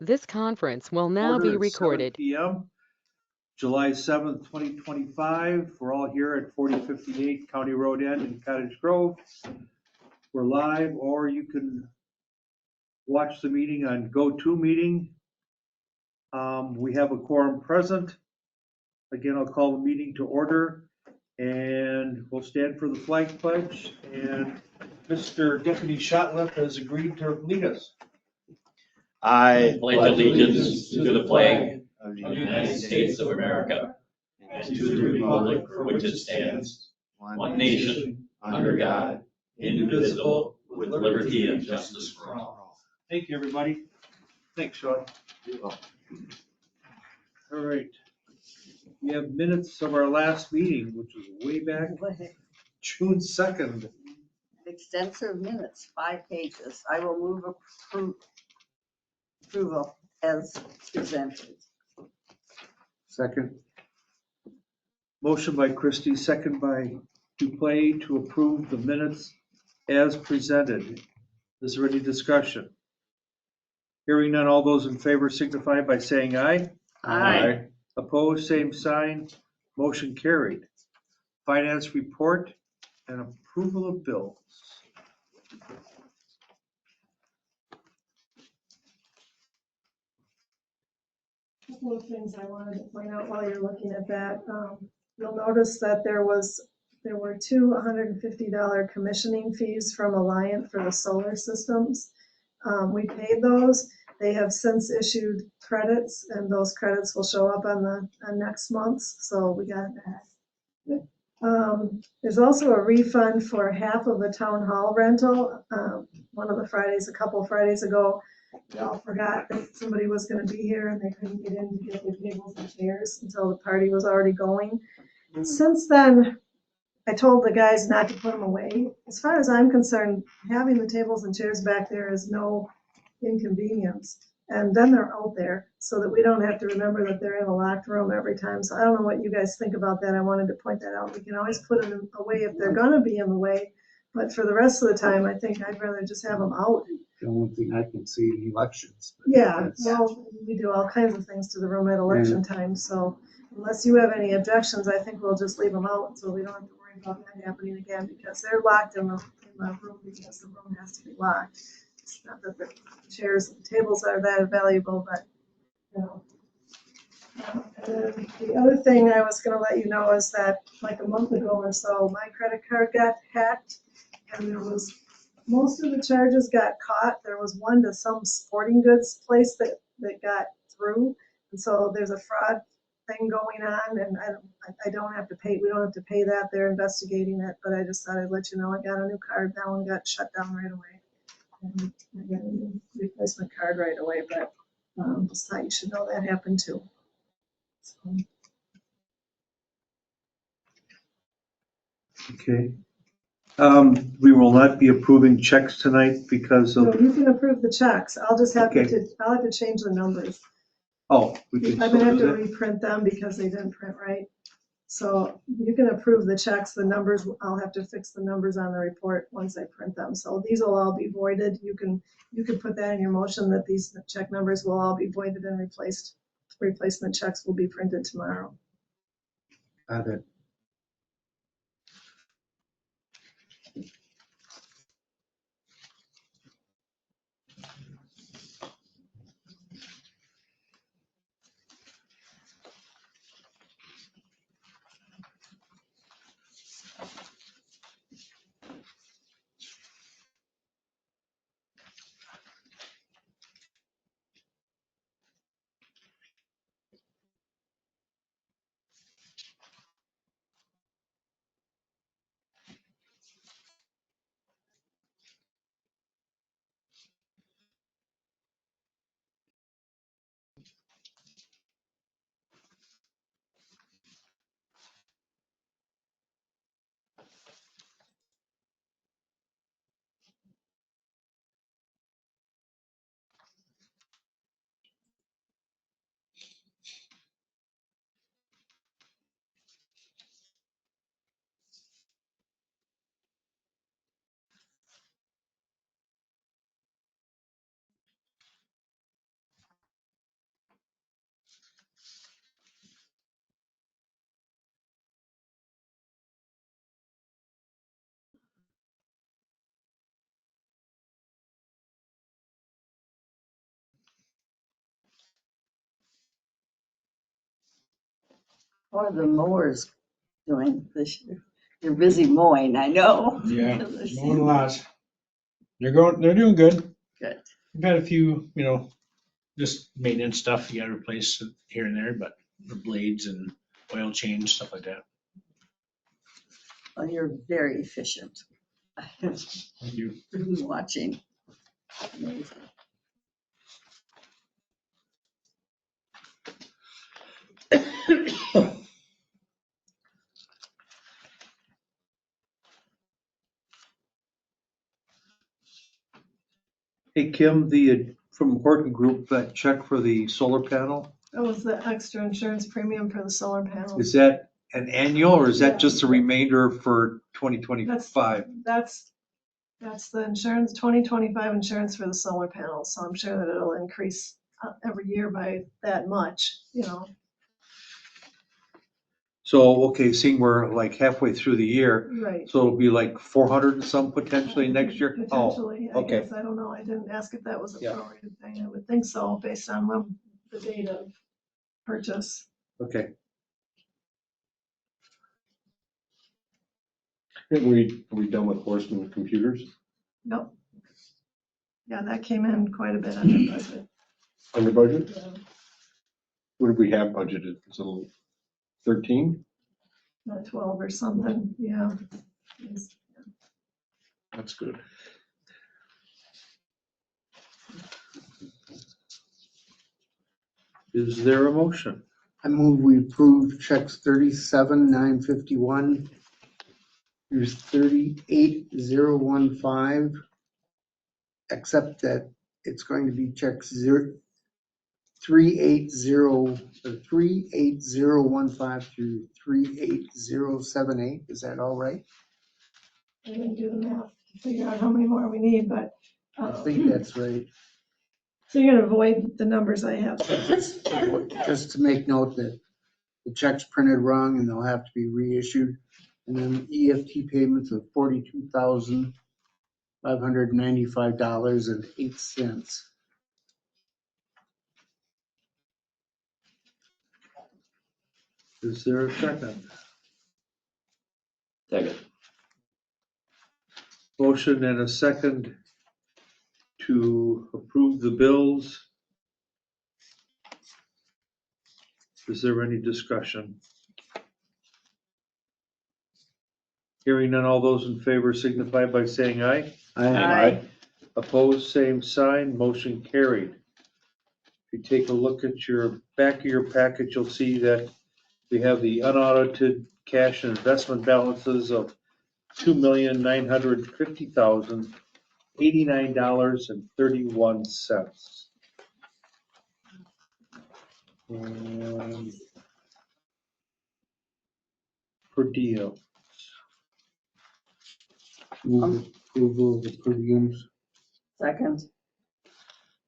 This conference will now Order be at 7 recorded. p.m., July 7th, 2025. We're all here at 4058 County Road End in Cottage Grove. We're live, or you can watch the meeting on GoToMeeting. We have a quorum present. Again, I'll call the meeting to order, and we'll stand for the flag pledge. And Mr. Deputy Shotliff has agreed to lead us. I pledge allegiance to the flag of the United States of America and to the republic for which it stands, one nation, under God, indivisible, with liberty and justice for all. Thank you, everybody. Thanks, Sean. All right. We have minutes of our last meeting, which was way back June 2nd. Extensive minutes, 5 pages. I will move approval as presented. Second. Motion by Christie, second by Dupuy to approve the minutes as presented. Is there any discussion? Hearing none, all those in favor signify by saying aye. Aye. Opposed, same sign. Motion carried. Finance report and approval of bills. Couple of things I wanted to point out while you're looking at that. You'll notice that there were two $150 commissioning fees from Alliant for the solar systems. We paid those. They have since issued credits, and those credits will show up on next month's, so we got that. There's also a refund for half of the town hall rental. One of the Fridays, a couple Fridays ago, they all forgot that somebody was gonna be here and they couldn't get in to get their tables and chairs until the party was already going. Since then, I told the guys not to put them away. As far as I'm concerned, having the tables and chairs back there is no inconvenience. And then they're out there so that we don't have to remember that they're in a locked room every time. So I don't know what you guys think about that. I wanted to point that out. We can always put them away if they're gonna be in the way. But for the rest of the time, I think I'd rather just have them out. The only thing I can see in elections. but Yeah, that's- well, we do all kinds of things to the room at election time, so unless you have any objections, I think we'll just leave them out, so we don't have to worry about that happening again, because they're locked in the room because the room has to be locked. It's not that the chairs and tables are that valuable, but, you know. And then the other thing I was gonna let you know is that like a month ago or so, my credit card got hacked, and most of the charges got caught. There was one to some sporting goods place that got through. And so there's a fraud thing going on, and I don't have to pay, we don't have to pay that. They're investigating it, but I just thought I'd let you know I got a new card. That one got shut down right away. And I got a new replacement card right away, but just thought you should know that happened too. So, Okay. We will not be approving checks tonight because so of, you can approve the checks. I'll just have Okay. I'll have to change the numbers. we can I'm still gonna have do to that. reprint them because they didn't print right. So you can approve the checks, the numbers, I'll have to fix the numbers on the report once I print them. So these will all be voided. You can put that in your motion that these check numbers will all be voided and replaced. Replacement checks will be printed tomorrow. Got it. What are the mowers doing this year? You're busy mowing, I know. Yeah, Because I see- mowing lots. They're doing good. Good. We've had a few, just maintenance stuff you gotta replace here and there, but the blades and oil change, stuff like that. Well, you're very efficient. I've Thank you. been watching. Amazing. Hey, Kim, from Horton Group, that check for the solar panel, That was the extra insurance premium for the solar panels. is that an annual or is Yeah. that just a remainder for 2025? That's the insurance, 2025 insurance for the solar panels, so I'm sure that it'll increase every year by that much, So, okay, seeing we're like halfway through the year, Right. so it'll be like 400 and some potentially next year? Oh, Potentially, I okay. guess, I don't know, I didn't ask if that was a Yeah. prorated thing, I would think so, based on the date of purchase. Okay. Are we done with Horseman Computers Yep. Yeah, that came in quite a bit under budget. under budget? Yeah. What did we have budgeted? Is it 13? Not 12 or something, yeah. It's- That's good. Is there a motion? I move we approve checks 37,951 through 38,015, except that it's going to be checks 38015 through 38078. Is that all right? I didn't do the math to figure out how many more we need, but, I think that's right. so you're gonna avoid the numbers I have. Just to make note that the check's printed wrong and they'll have to be reissued. And then EFT payments of $42,595.08. Is there a second? Second. Motion and a second to approve the bills. Is there any discussion? Hearing none, all those in favor signify by saying aye. Aye. Opposed, same sign, motion carried. If you take a look at your back of your package, you'll see that we have the unaudited cash and investment balances of $2,950,089.31. And per diem. Move approval of the per diems. Second.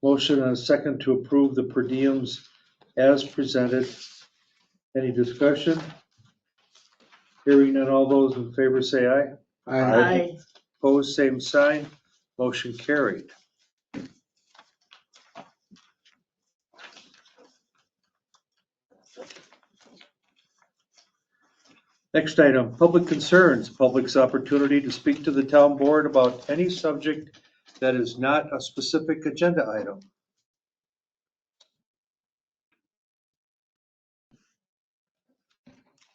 Motion and a second to approve the per diems as presented. Any discussion? Hearing none, all those in favor say aye. Aye. Opposed, same sign. Motion carried. Next item, public concerns. Public's opportunity to speak to the town board about any subject that is not a specific agenda item.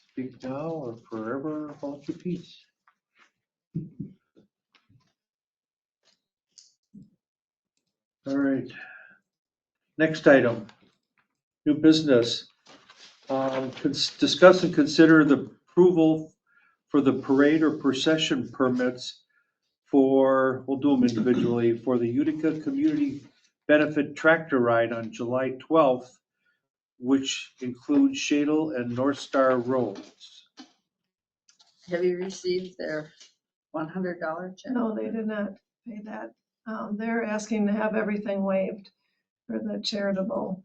Speak now or forever hold your peace. All right. Next item, new business. Discuss and consider the approval for the parade or procession permits for, we'll do them individually, for the Utica Community Benefit Tractor Ride on July 12th, which includes Shadle and North Star roads. Have you received their $100 check? No, they did not pay that. They're asking to have everything waived for the charitable.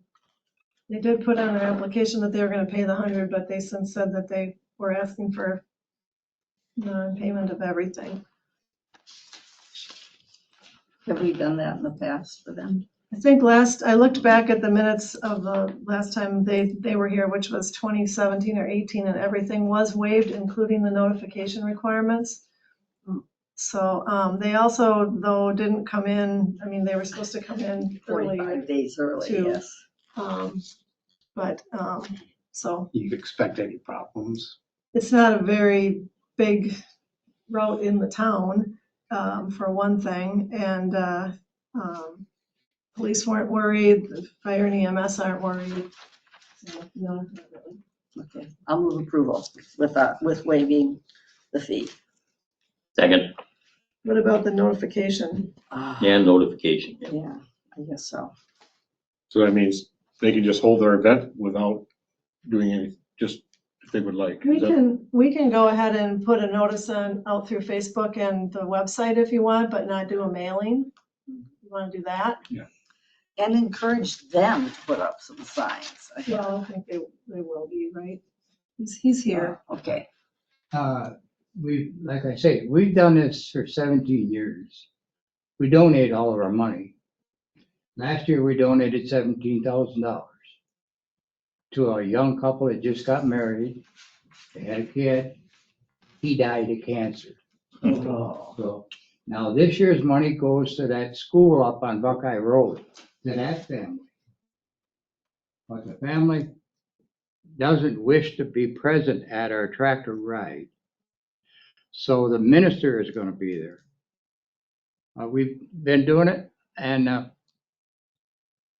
They did put on their application that they were gonna pay the 100, but they since said that they were asking for non-payment of everything. Have we done that in the past for them? I think I looked back at the minutes of the last time they were here, which was 2017 or 18, and everything was waived, including the notification requirements. So they also, though, didn't come in, I mean, they were supposed to come in early. 45 days early, to- yes. But, so You expect any problems? it's not a very big route in the town, for one thing, and police weren't worried, the fire and EMS aren't worried. So, no, not really. Okay, I'll move approval with waiving the fee. Second, What about the notification? and notification. Yeah, I guess so. So that means they can just hold their event without doing any, just if they would like. Is that- We can go ahead and put a notice out through Facebook and the website if you want, but not do a mailing. You wanna do that? And encourage them to put up some signs. Well, I think they will be, right? He's here. Okay, Like I say, we've done this for 17 years. We donate all of our money. Last year, we donated $17,000 to a young couple that just got married. They had a kid. He died of cancer. So now this year's money goes to that school up on Buckeye Road, to that family. But the family doesn't wish to be present at our tractor ride. So the minister is gonna be there. We've been doing it, and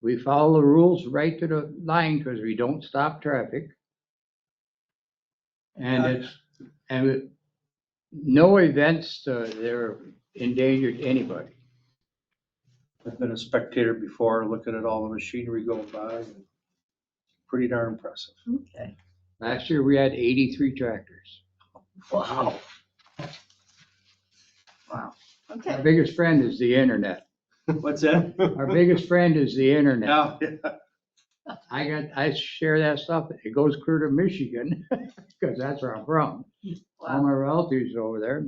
we follow the rules right to the line because we don't stop traffic. And no events that are endangered anybody. I've been a spectator before, looking at all the machinery going by. And pretty darn impressive. okay. Last year, we had 83 tractors. Wow. Wow, Our okay. biggest friend is the internet. What's that? Our biggest friend is the internet. Now, I share that stuff. It goes clear to Michigan because that's where I'm from. All Wow. my relatives are over there.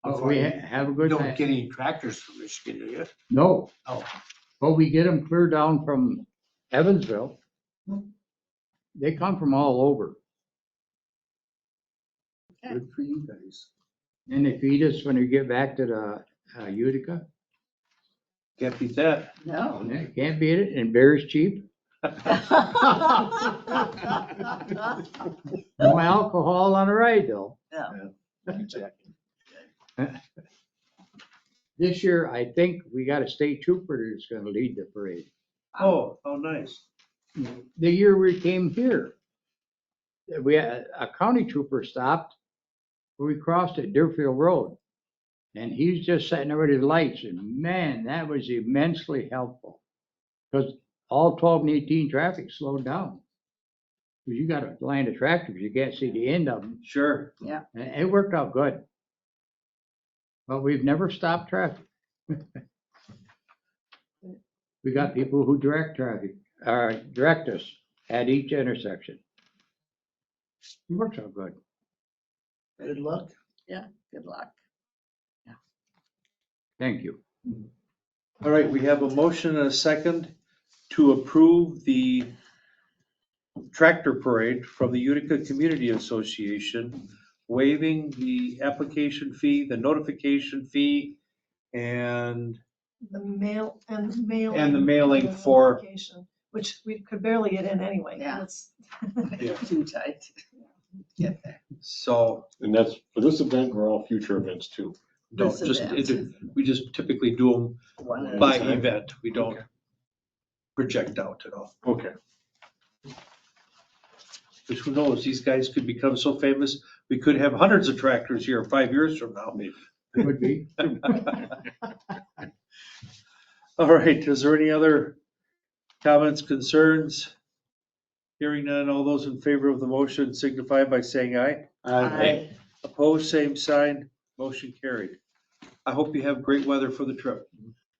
But we have a good Don't time. get any tractors from Michigan, do you? No. Oh. But we get them clear down from Evansville. They come from all over. Good for you guys. And they feed us when we get back to the Utica. can't beat that. No. Yeah, can't beat it. And beer is cheap. No alcohol on the ride though. This year, I think we got a state trooper that's gonna lead the parade. Oh, how nice. The year we came here, we had a county trooper stopped. We crossed at Deerfield Road. And he's just sitting there with his lights and man, that was immensely helpful. Because all 12 and 18 traffic slowed down. Because you got a line of tractors, you can't see the end of them. Sure. And it worked out good. But we've never stopped traffic. We got people who direct us at each intersection. It works out good. Good luck. Good luck. Thank you. All right, we have a motion and a second to approve the tractor parade from the Utica Community Association, waiving the application fee, the notification fee, and The mail and mailing. And the mailing for- notification, which we could barely get in anyway. Yeah. It's- Too tight. Get there. so And that's for this event or all future events too. don't This just, event. we just typically do them One at a by time. event. We don't project out at all. Okay. Which who knows, these guys could become so famous, we could have hundreds of tractors here 5 years from now. Would be. All right, is there any other comments, concerns? Hearing none, all those in favor of the motion signify by saying aye. Aye. Opposed, same sign, motion carried. I hope you have great weather for the trip.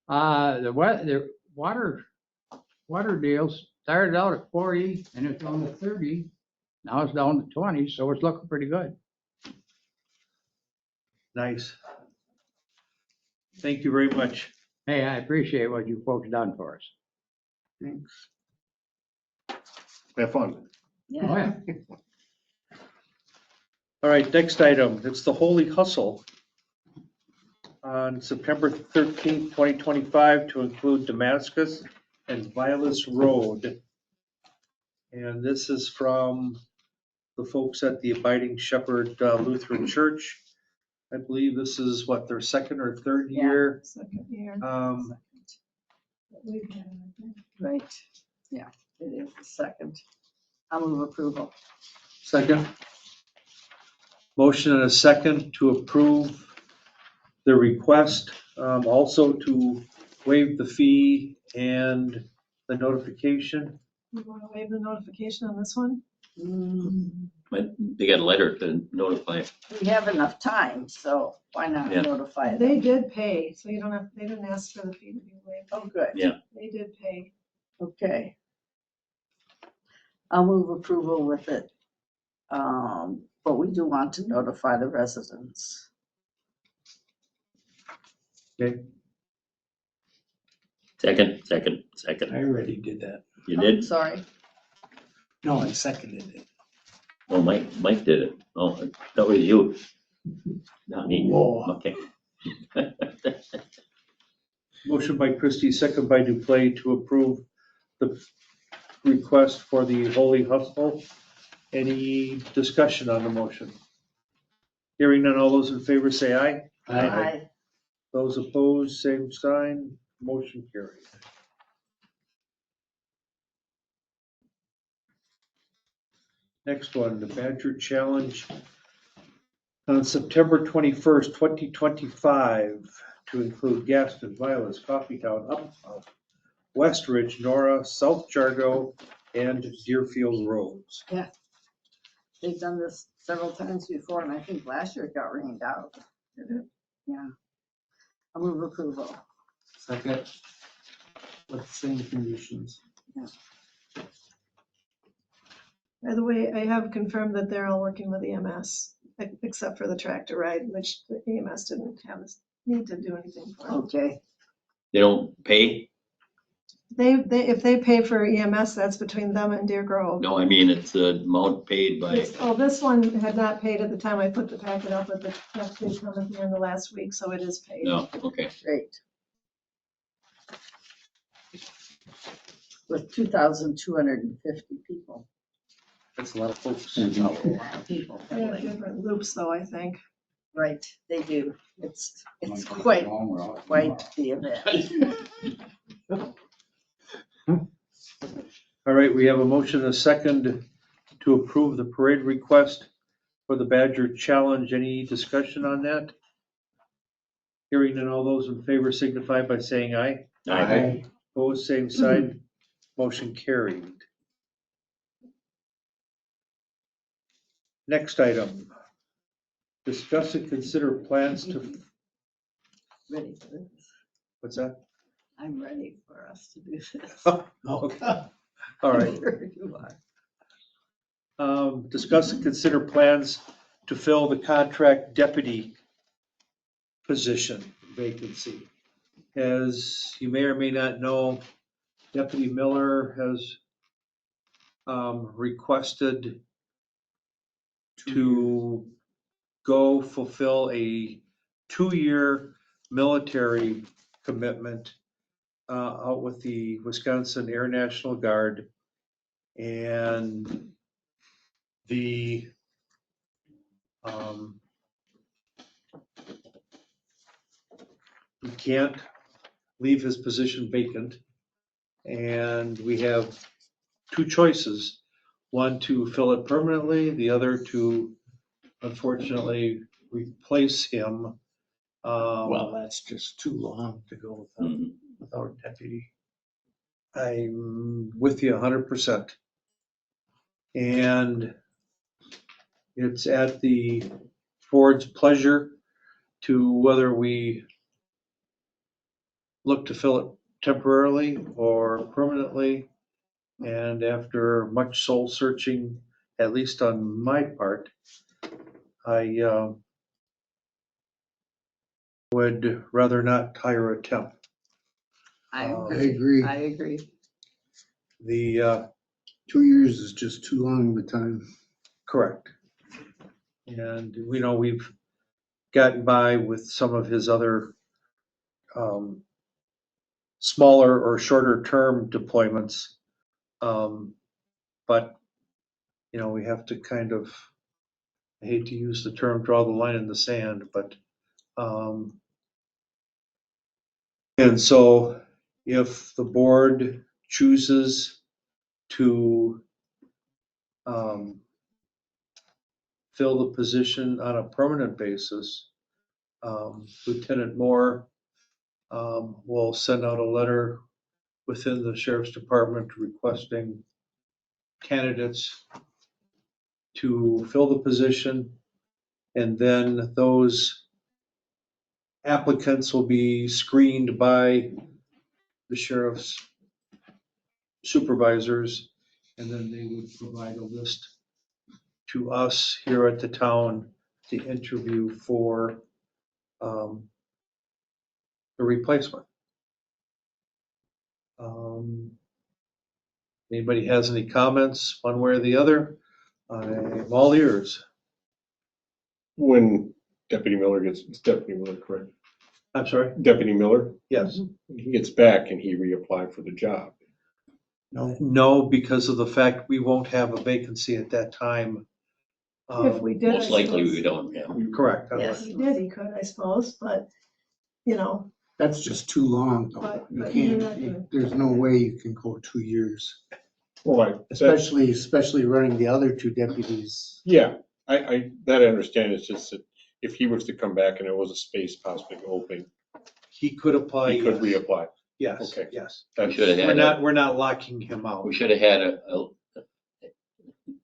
The water deals started out at 40 and it's down to 30. Now it's down to 20, so it's looking pretty good. Nice. Thank you very much. Hey, I appreciate what you folks done for us. Thanks. Have fun. Oh, Yeah, yeah. All right, next item, it's the Holy Hustle on September 13th, 2025 to include Damascus and Vilas Road. And this is from the folks at the Abiding Shepherd Lutheran Church. I believe this is what, their second or third Yeah. year. Second year. that we've had, I think. right. Yeah, it is the second. I'll move approval. Second, Motion and a second to approve the request, also to waive the fee and the notification. You want to waive the notification on this one? But they got a letter to notify. We have enough time, so why not Yeah. notify them? They did pay, so you don't have, they didn't ask for the fee to be waived. Oh, good. Yeah. They did pay. Okay. I'll move approval with it. But we do want to notify the residents. Second. I already did that. You Oh, did? Sorry. No, I seconded it. Oh, Mike did it. Oh, that was you. Not me. Whoa. Okay. Motion by Christie, second by Duplay to approve the request for the Holy Hustle. Any discussion on the motion? Hearing none, all those in favor say aye. Aye. Those opposed, same sign, motion carried. Next one, the Badger Challenge on September 21st, 2025, to include Gaston, Vilas, Coffeetown, Uptown, West Ridge, Nora, South Jargo, and Deerfield Roads. They've done this several times before, and I think last year it got rained out. Yeah. I'll move approval. second, with the same conditions. By the way, I have confirmed that they're all working with EMS, except for the tractor ride, which the EMS didn't have this need to do anything for. Okay. They don't pay? If they pay for EMS, that's between them and Deer Grove. No, I mean, it's the amount paid by, Oh, this one had not paid at the time I put the packet up, but the next did come at the end of last week, so it is paid. no, okay. Great. With 2,250 people. That's a lot of folks. A lot of people. They have different loops though, I think. Right, they do. It's quite the event. All right, we have a motion, and a second to approve the parade request for the Badger Challenge. Any discussion on that? Hearing none, all those in favor signify by saying aye. Aye. Opposed, same sign. Motion carried. Next item. Discuss and consider plans to, Ready for this? what's that? I'm ready for us to do this. Okay. All right. Sure you are. Discuss and consider plans to fill the contract deputy position vacancy. As you may or may not know, Deputy Miller has requested to go fulfill a 2-year military commitment out with the Wisconsin Air National Guard. And the he can't leave his position vacant. And we have 2 choices, one to fill it permanently, the other to unfortunately replace him. Well, that's just too long to go Mhm. without a deputy. I'm with you 100%. And it's at the board's pleasure to whether we look to fill it temporarily or permanently. And after much soul searching, at least on my part, I would rather not hire a temp. I I agree. agree. I agree. The, 2 years is just too long of a time. correct. And we know we've gotten by with some of his other smaller or shorter term deployments. But, we have to kind of, I hate to use the term, draw the line in the sand, but, and so if the board chooses to fill the position on a permanent basis, Lieutenant Moore will send out a letter within the sheriff's department requesting candidates to fill the position. And then those applicants will be screened by the sheriff's supervisors. And then they would provide a list to us here at the town to interview for the replacement. Anybody has any comments one way or the other? I'm all ears. When Deputy Miller gets, it's Deputy Miller, correct? I'm sorry? Deputy Miller, Yes. when he gets back, can he reapply for the job? No, because of the fact we won't have a vacancy at that time. If we did, I Most likely we suppose. don't, yeah. Correct. Yes. If he did, he could, I suppose, but, you know, That's just too long, though. But- You but you're not can't, gonna- there's no way you can go 2 years, Well, especially running the other two deputies. yeah, that I understand. It's just that if he was to come back and there was a space possibly open, He could apply. he could yes. reapply. Yes, Okay. yes. We should have We're had, not locking him out. we should have had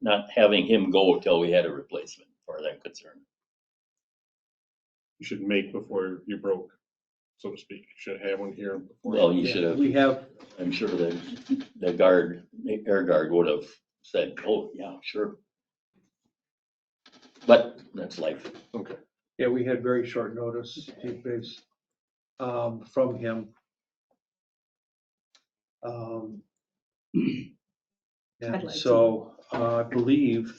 not having him go till we had a replacement, as far as I'm concerned. You should make before you broke, so to speak. You should have one here before. Well, you Yeah, should have, We have, I'm sure the guard, the air guard would have said, oh, yeah, sure. But that's life. Okay. yeah, we had very short notice, base, from him. I'd And like to- so, I believe,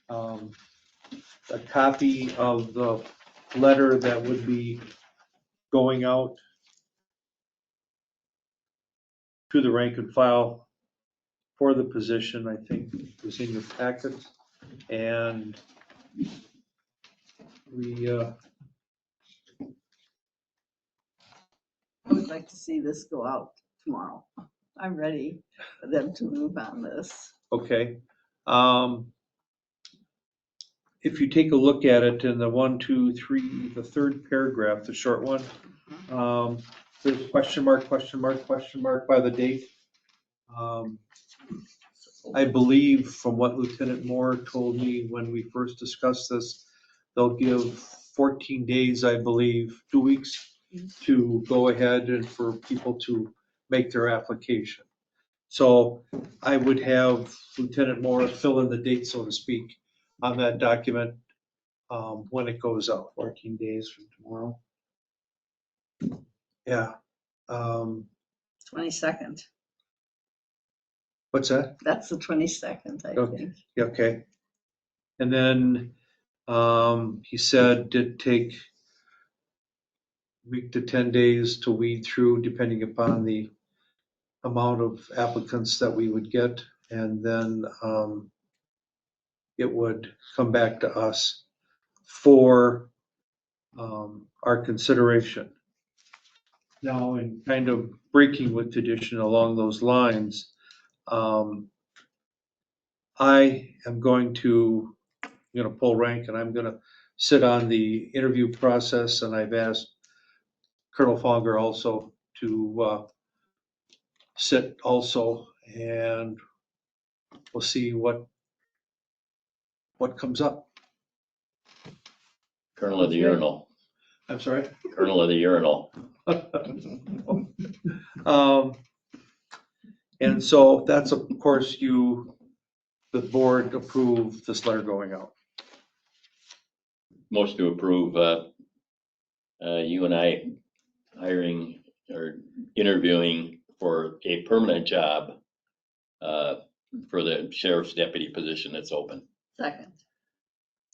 a copy of the letter that would be going out to the rank and file for the position, I think, was in your packet. And we, I would like to see this go out tomorrow. I'm ready for them to move on this. okay. If you take a look at it in the 1, 2, 3, the third paragraph, the short one, there's question mark by the date. I believe from what Lieutenant Moore told me when we first discussed this, they'll give 14 days, I believe, 2 weeks to go ahead and for people to make their application. So I would have Lieutenant Moore fill in the date, so to speak, on that document when it goes out. 14 days from tomorrow. Yeah. 22nd. What's that? That's the 22nd, I Okay. think. Yeah, okay. And then he said it'd take a week to 10 days to weed through, depending upon the amount of applicants that we would get. And then it would come back to us for our consideration. Now, in kind of breaking with tradition along those lines, I am going to, pull rank and I'm gonna sit on the interview process, and I've asked Colonel Fonger also to sit also, and we'll see what comes up. Colonel of the urinal, I'm sorry? Colonel of the urinal. And so that's, of course, the board approved this letter going out. Motion to approve, you and I hiring or interviewing for a permanent job for the sheriff's deputy position that's open. Second.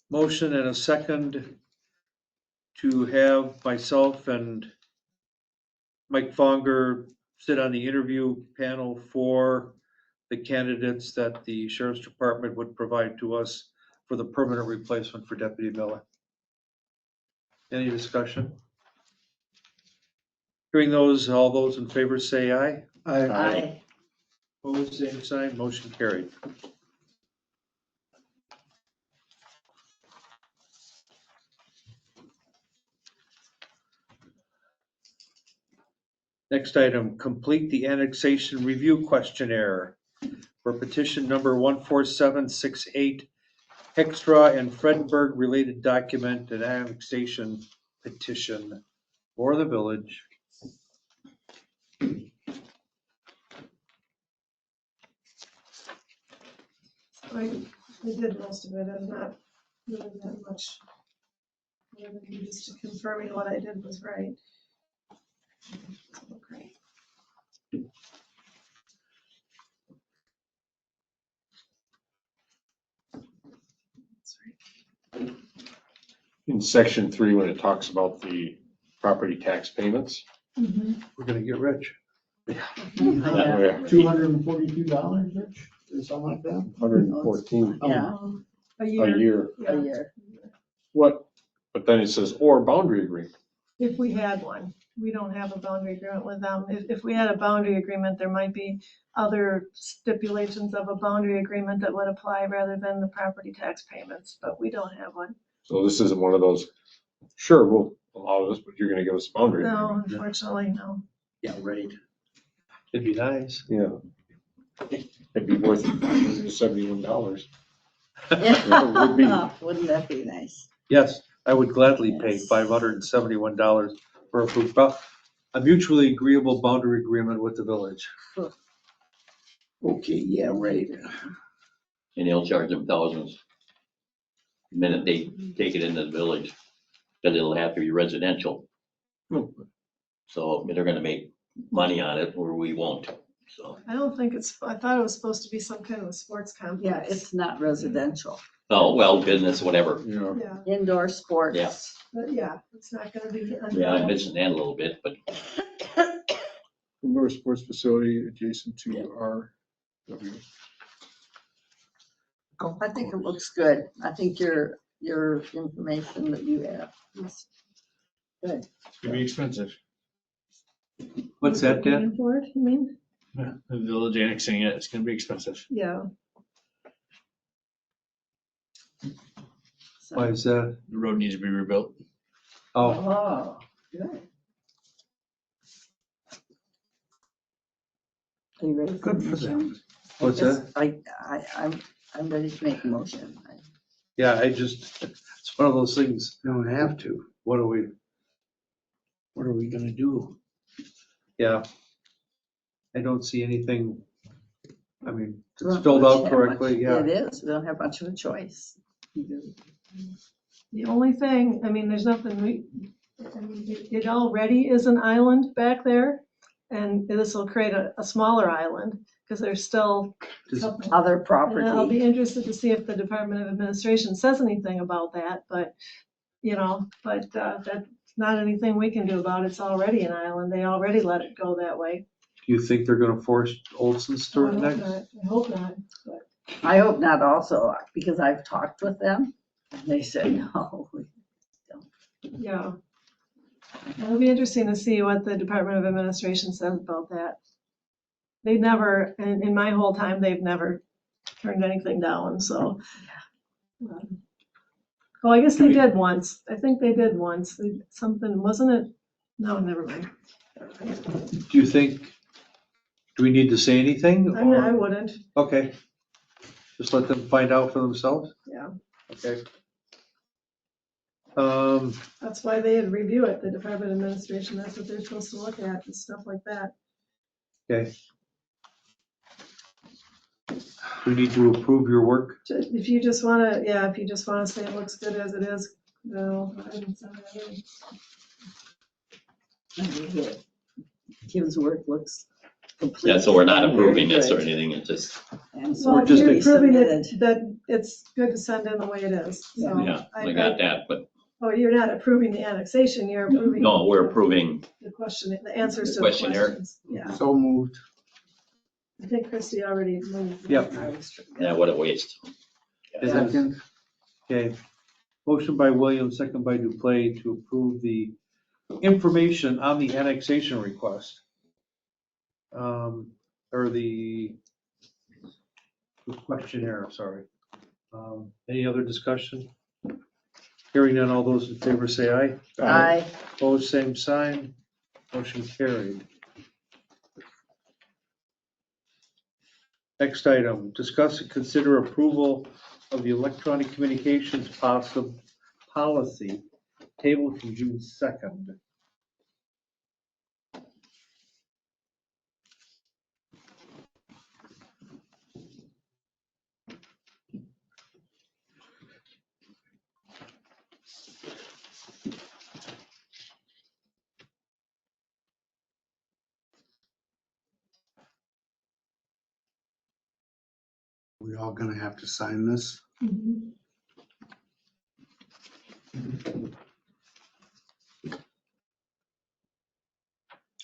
Motion and a second to have myself and Mike Fonger sit on the interview panel for the candidates that the sheriff's department would provide to us for the permanent replacement for Deputy Miller. Any discussion? Hearing those, all those in favor say aye. Aye. Opposed, same sign, motion carried. Next item, complete the annexation review questionnaire for petition number 14768, Hextra and Fredenberg related document and annexation petition for the village. I did most of it, and not really that much. Other than just confirming what I did was right. Okay. That's right. In section 3, when it talks about the property tax payments. We're gonna get rich. Yeah. $242, Rich, or something like that? 114 Yeah, A a year, year. a year. What, but then it says, or boundary agreement. if we had one. We don't have a boundary agreement with them. If we had a boundary agreement, there might be other stipulations of a boundary agreement that would apply rather than the property tax payments, but we don't have one. So this isn't one of those, sure, we'll allow this, but you're gonna give us a boundary No, agreement. unfortunately, no. Yeah, right. It'd be nice. Yeah. It'd be worth $71. Yeah. Would be. Wouldn't that be nice? Yes, I would gladly pay Yes. $571 for a mutually agreeable boundary agreement with the village. Okay, yeah, right. And they'll charge them thousands the minute they take it into the village, because it'll have to be residential. So they're gonna make money on it or we won't, so. I don't think I thought it was supposed to be some kind of a sports Yeah, complex. it's not residential. Oh, well, business, whatever. Yeah. Yeah, Indoor sports. Yeah. but yeah, it's not gonna be. Yeah, I'm missing that a little bit, but Indoor sports facility adjacent to our. I think it looks good. I think your information that you have is good. It's gonna be expensive. What's that, Dan? Paying for it, you mean? Yeah, the village annexing it, it's gonna be expensive. Yeah. So- Why is that? The road needs to be rebuilt. Oh, Oh, good. Are you ready? Good for them. what's that? I'm ready to make a motion. Yeah, it's one of those things. Don't have to. What do we, What are we gonna do? yeah. I don't see anything. I mean, We it's don't filled much out have correctly, much- yeah. It is. We don't have much of a choice. The only thing, I mean, there's nothing, it already is an island back there. And this will create a smaller island because there's still. Just- Other And I'll property. be interested to see if the Department of Administration says anything about that, but, that's not anything we can do about it. It's already an island. They already let it go that way. Do you think they're gonna force Olson's to I it hope next? not. I hope not, but. I hope not also, because I've talked with them and they said, no. Yeah. It'll be interesting to see what the Department of Administration says about that. They never, in my whole time, they've never turned anything down, so. Oh, I guess they did once. I think they did once. Something, wasn't it? No, never mind. Do you think, do we need to say anything? I mean, or- I wouldn't, Okay. Just let them find out for themselves? yeah. Okay. That's why they review it, the Department of Administration. That's what they're supposed to look at and stuff like that. Okay. We need to approve your work. If you just wanna, yeah, if you just wanna say it looks good as it is, no, I didn't say that. Kim's work looks complete. Yeah, so we're not approving this or Very good. anything, it's just, And so Well, We're if just you're a- approving it, resubmitted. that it's good to send in the way it is, so. yeah, I got that, but Oh, you're not approving the annexation, you're approving. no, we're approving, The question, the answers to the Questionnaire. questions. Yeah, So moved. I think Christie already moved. Yep. yeah, what a waste. Second. Okay. Motion by Williams, second by Duplay to approve the information on the annexation request. Or the questionnaire, sorry. Any other discussion? Hearing none, all those in favor say aye. Aye. Opposed, same sign. Motion carried. Next item, discuss and consider approval of the electronic communications policy tabled from June 2nd. We all gonna have to sign this? Mhm.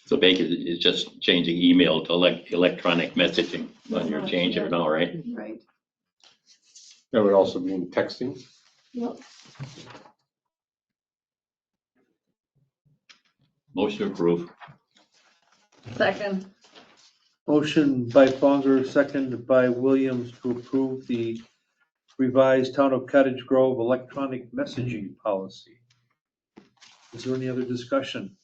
So basically, it's just changing email to electronic messaging on your change of it all, right? Right. That would also mean texting. Yep. Motion to approve. Second. Motion by Fonger, second by Williams to approve the revised Town of Cottage Grove electronic messaging policy. Is there any other discussion?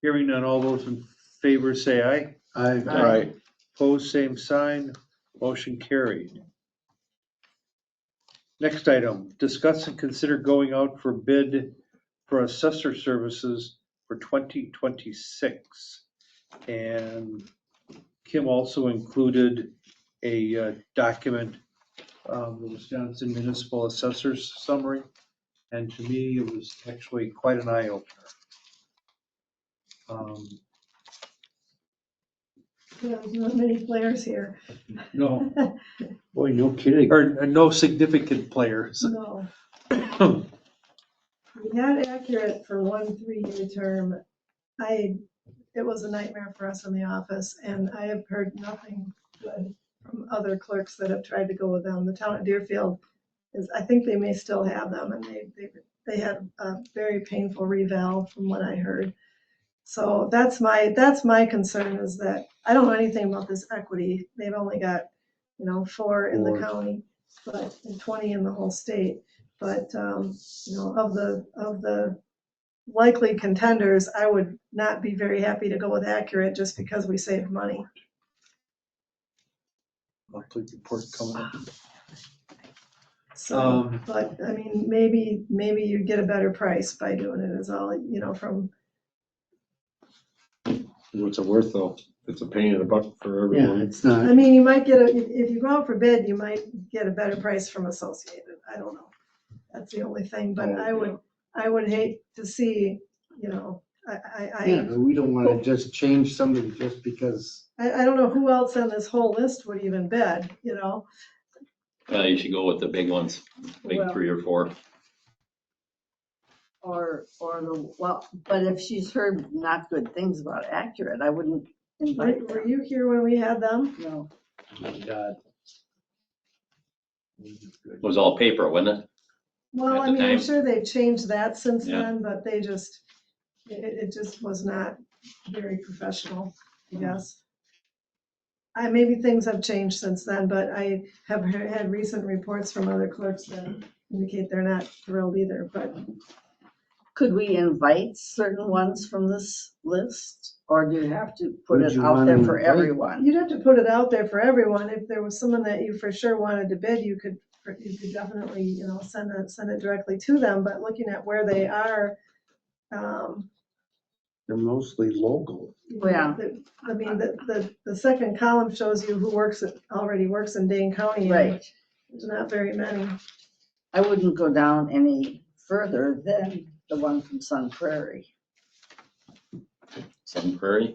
Hearing none, all those in favor say aye. Aye. Right. Opposed, same sign. Motion carried. Next item, discuss and consider going out for bid for assessor services for 2026. And Kim also included a document, the Wisconsin Municipal Assessors Summary. And to me, it was actually quite an eye opener. There's not many players here. No, Boy, no kidding. or no significant players. No. We had Accurate for 1 3-year term. It was a nightmare for us in the office, and I have heard nothing good from other clerks that have tried to go with them. The town of Deerfield is, I think they may still have them, and they had a very painful reval from what I heard. So that's my concern, is that I don't know anything about this equity. They've only got, 4 in the Four. county, and 20 in the whole state. But, of the likely contenders, I would not be very happy to go with Accurate just because we saved money. Monthly report coming up. So, but I mean, maybe you get a better price by doing it, is all, from, What's it worth though? It's a pain in the butt for Yeah, everyone. it's not. I mean, you might get if you go out for bid, you might get a better price from Associated. I don't know. That's the only thing, but Oh, I would hate to see, Yeah, but we don't wanna just change somebody just because. I don't know who else on this whole list would even bid, You should go with the big ones, big Well- 3 or 4. But if she's heard not good things about Accurate, I wouldn't invite Were them. you here when we had them? No. God. It was all paper, wasn't it? Well, At I the mean, I'm time. sure they've changed that since Yeah. then, but it just was not very professional, I guess. Maybe things have changed since then, but I have had recent reports from other clerks that indicate they're not thrilled either, but Could we invite certain ones from this list? Or do you have to put Would it you out there wanna for invite- everyone? you'd have to put it out there for everyone. If there was someone that you for sure wanted to bid, you could definitely, send it directly to them, but looking at where they are, They're mostly local. Yeah. I mean, the second column shows you who already works in Dane County. and Right. There's not very many. I wouldn't go down any further than the one from Sun Prairie. Sun Prairie.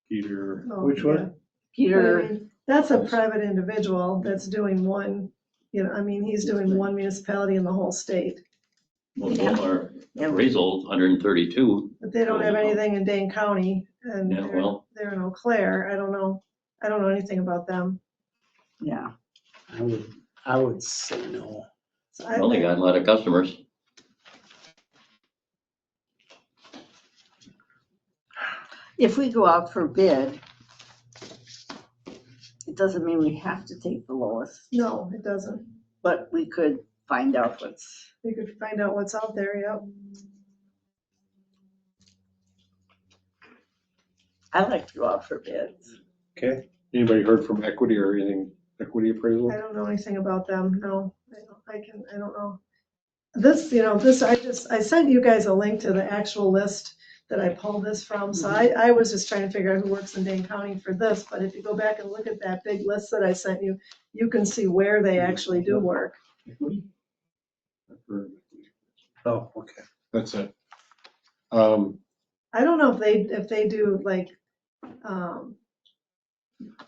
Peter, Oh, Which yeah. one? But I Peter, mean, that's a private individual that's doing one, I mean, he's doing one municipality in the whole state. Well, Bomar appraisal, 132. But they don't have anything in Dane County and Yeah, well. they're in Eau Claire. I don't know anything about them. yeah. I would say no. So Well, they got a lot of customers. If we go out for bid, it doesn't mean we have to take the lowest, No, it doesn't. but we could find out what's, We could find out what's out there, yep. I like to go out for bids. Okay, anybody heard from Equity or anything, Equity appraisal? I don't know anything about them, no. I don't know. This, I sent you guys a link to the actual list that I pulled this from. So I was just trying to figure out who works in Dane County for this. But if you go back and look at that big list that I sent you, you can see where they actually do work. oh, okay. That's it. I don't know if they do like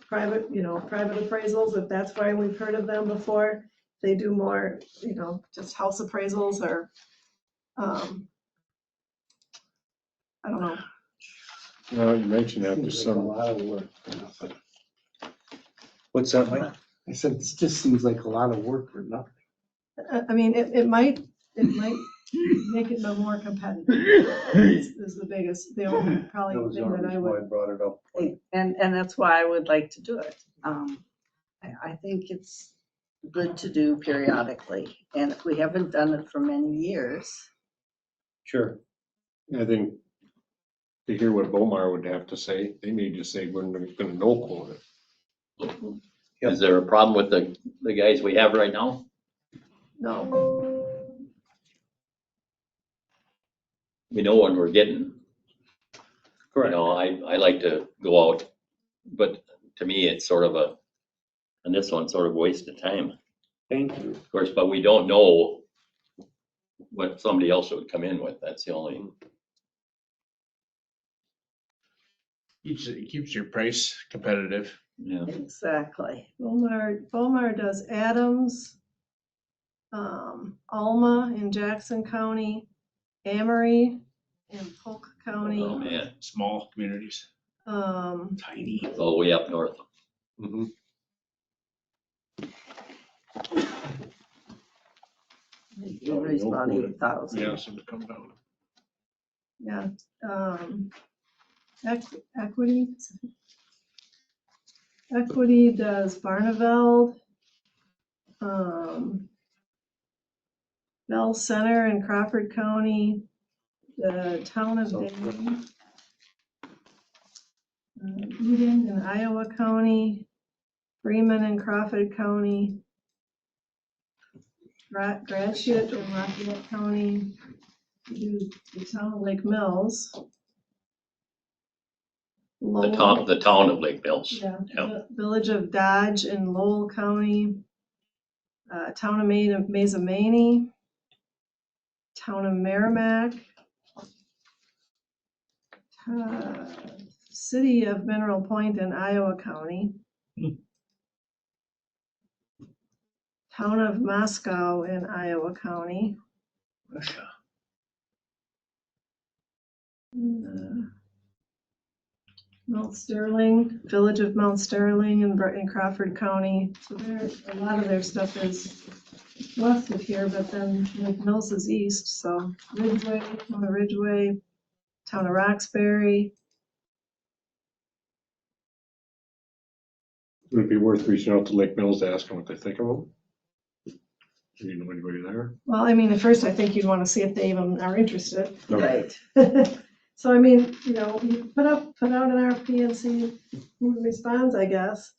private appraisals, if that's why we've heard of them before. They do more, just house appraisals or, I don't know. Well, you mentioned that, there's Seems like a some, lot of work for nothing. What's that, Mike? I said, this just seems like a lot of work for nothing. I mean, it might make it more competitive is the only probably That was the thing only that I reason why I would. brought it up. And that's why I would like to do it. I think it's good to do periodically. And if we haven't done it for many years, Sure. I think, to hear what Bomar would have to say, they may just say, we're gonna no quote it. Yep. Is there a problem with the guys we have right now? No, We know when we're getting. You Correct. know, I like to go out, but to me, it's sort of and this one's sort of a waste of time, Thank you. of course, but we don't know what somebody else would come in with. That's the only. It keeps your price competitive. Yeah. exactly. Bomar does Adams, Alma in Jackson County, Amory in Polk Oh, County, man, Small communities, tiny. it's all the way up north. Mhm. Everybody's about Yeah, 8,000. So it comes down. yeah, Equity. Equity does Barneveld, Bell Center in Crawford County, the town of Dane, Eden in Iowa County, Freeman in Crawford County, Gratiot in Lafayette County, we do the town of Lake Mills. The town of Lake Mills. Yeah, Yep. Village of Dodge in Lowell County, town of Mazamani, town of Merrimack, city of Mineral Point in Iowa County, town of Moscow in Iowa County, Mount Sterling, Village of Mount Sterling in Crawford County. So a lot of their stuff is west of here, but then Lake Mills is east, so Ridgeway, town of Roxbury. Would it be worth reaching out to Lake Mills to ask them what they think of them? Do you know anybody there? Well, I mean, at first I think you'd want to see if they even are interested. Right. So I mean, you put out an RFP and see who responds, I guess.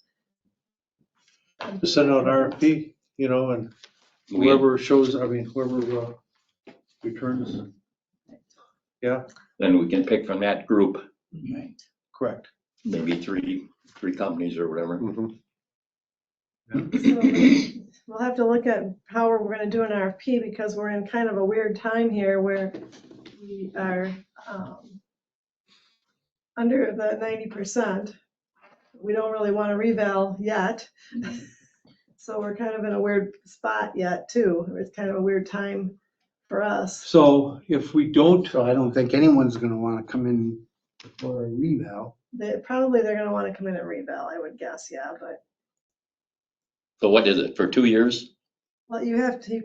Just send out an RFP, and whoever returns. Yeah, Then we can pick from that group, Right. correct. maybe three companies or whatever. Mhm. So we'll have to look at how we're gonna do an RFP because we're in kind of a weird time here where we are, under the 90%. We don't really want to reval yet. So we're kind of in a weird spot yet too. It's kind of a weird time for us. So if we don't, So I don't think anyone's gonna wanna come in for a reval. They're gonna want to come in and reval, I would guess, yeah, but, So what is it, for 2 years? well, you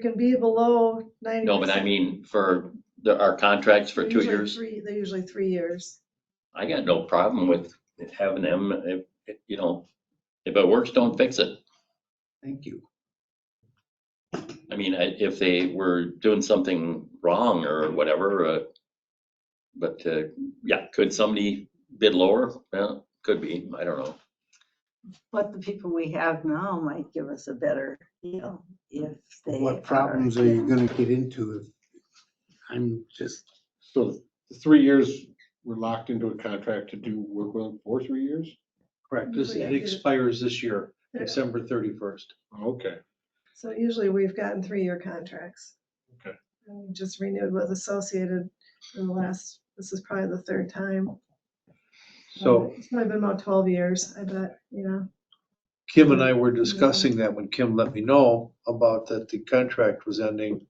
can be below 90%. No, but I mean, for our contracts for 2 years, They're usually 3 years. I got no problem with having them, you know, if it works, don't fix it. Thank you. I mean, if they were doing something wrong or whatever, but yeah, could somebody bid lower? Well, could be, I don't know. But the people we have now might give us a better deal if they. What problems are you gonna get into if, I'm just, So the 3 years, we're locked into a contract to do work with them for 3 years? correct, it expires this year, December 31st. Okay. So usually we've gotten 3-year contracts. Okay. And we just renewed with Associated in the this is probably the 3rd time. So It's probably been about 12 years, I bet, Kim and I were discussing that when Kim let me know about that the contract was ending.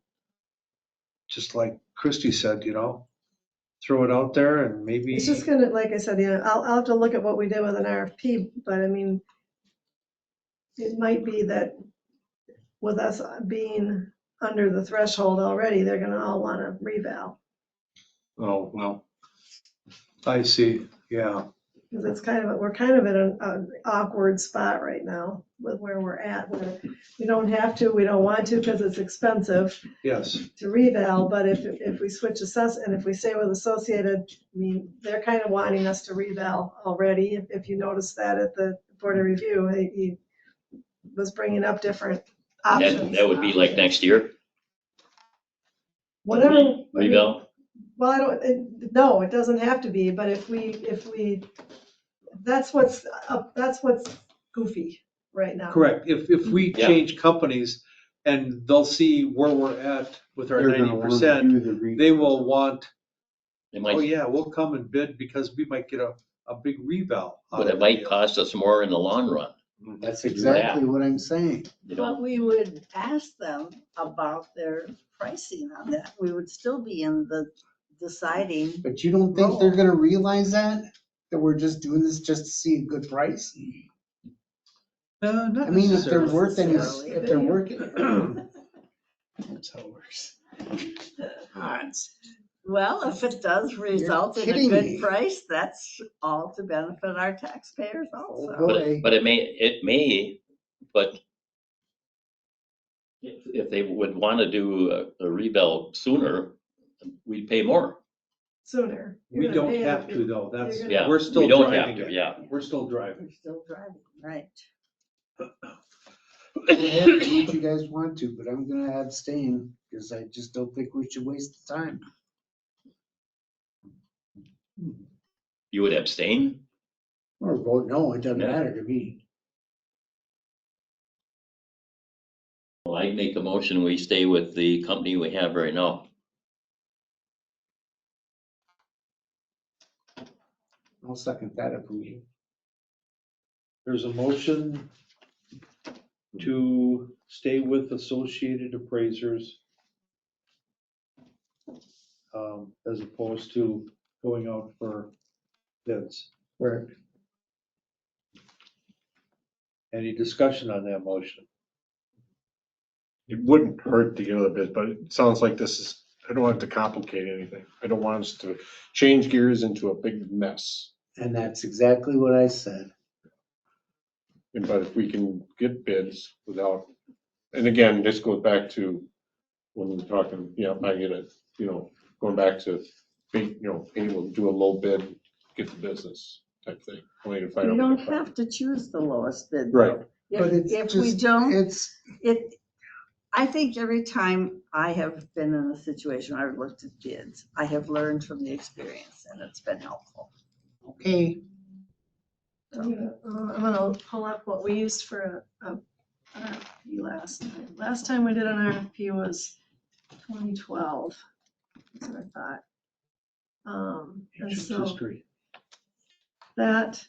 Just like Christie said, throw it out there and maybe. It's just gonna, like I said, I'll have to look at what we did with an RFP, but I mean, it might be that with us being under the threshold already, they're gonna all wanna reval. Oh, well, I see, yeah. Because we're kind of in an awkward spot right now with where we're at, where we don't have to, we don't want to, because it's expensive Yes, to reval, but if we switch and if we stay with Associated, I mean, they're kind of wanting us to reval already. If you notice that at the Board of Review, he was bringing up different options. That would be like next year, Whatever. reval? Well, no, it doesn't have to be, but if we, that's what's goofy right now. correct. If we Yeah. change companies and they'll see where we're at with our they're gonna wanna 90%, do the reval. they will want, It oh might, yeah, we'll come and bid because we might get a big reval. out but of it might deal. cost us more in the long run, That's exactly what I'm saying. you know? But we would ask them about their pricing on that. We would still be in the deciding. But you don't think they're gonna realize that we're just doing this just to see a good price? Not I mean, if they're necessarily. worth any, necessarily. if they're working. That's how it works. Well, if it does result in a kidding good me. price, that's all to benefit our taxpayers also. Oh, boy. But it may, but if they would want to do a reval sooner, we'd pay more. Sooner. We don't have to though, that's, You're Yeah, we're still we don't have driving to, it. yeah. We're still driving. We're still driving, right. Do what you guys want to, but I'm gonna abstain because I just don't think we should waste the time. You would abstain? Or vote no, it doesn't Yeah. matter to me. Well, I make a motion, we stay with the company we have right now. I'll second that if we. There's a motion to stay with Associated Appraisers as opposed to going out for bids. Correct. Any discussion on that motion? it wouldn't hurt to get other bids, but it sounds like this is, I don't want it to complicate anything. I don't want us to change gears into a big mess. And that's exactly what I said. But if we can get bids without, and again, this goes back to when we're talking, I get it, going back to, being able to do a low bid, get the business type thing. Only to find We out don't what the- have to choose the lowest bid. Right. though. But it's If we just, don't, it's, I think every time I have been in a situation where I've looked at bids, I have learned from the experience and it's been helpful. okay, I'm gonna pull up what we used for a RFP last time. Last time we did an RFP was 2012. That's what I thought. And Ancient so history. that.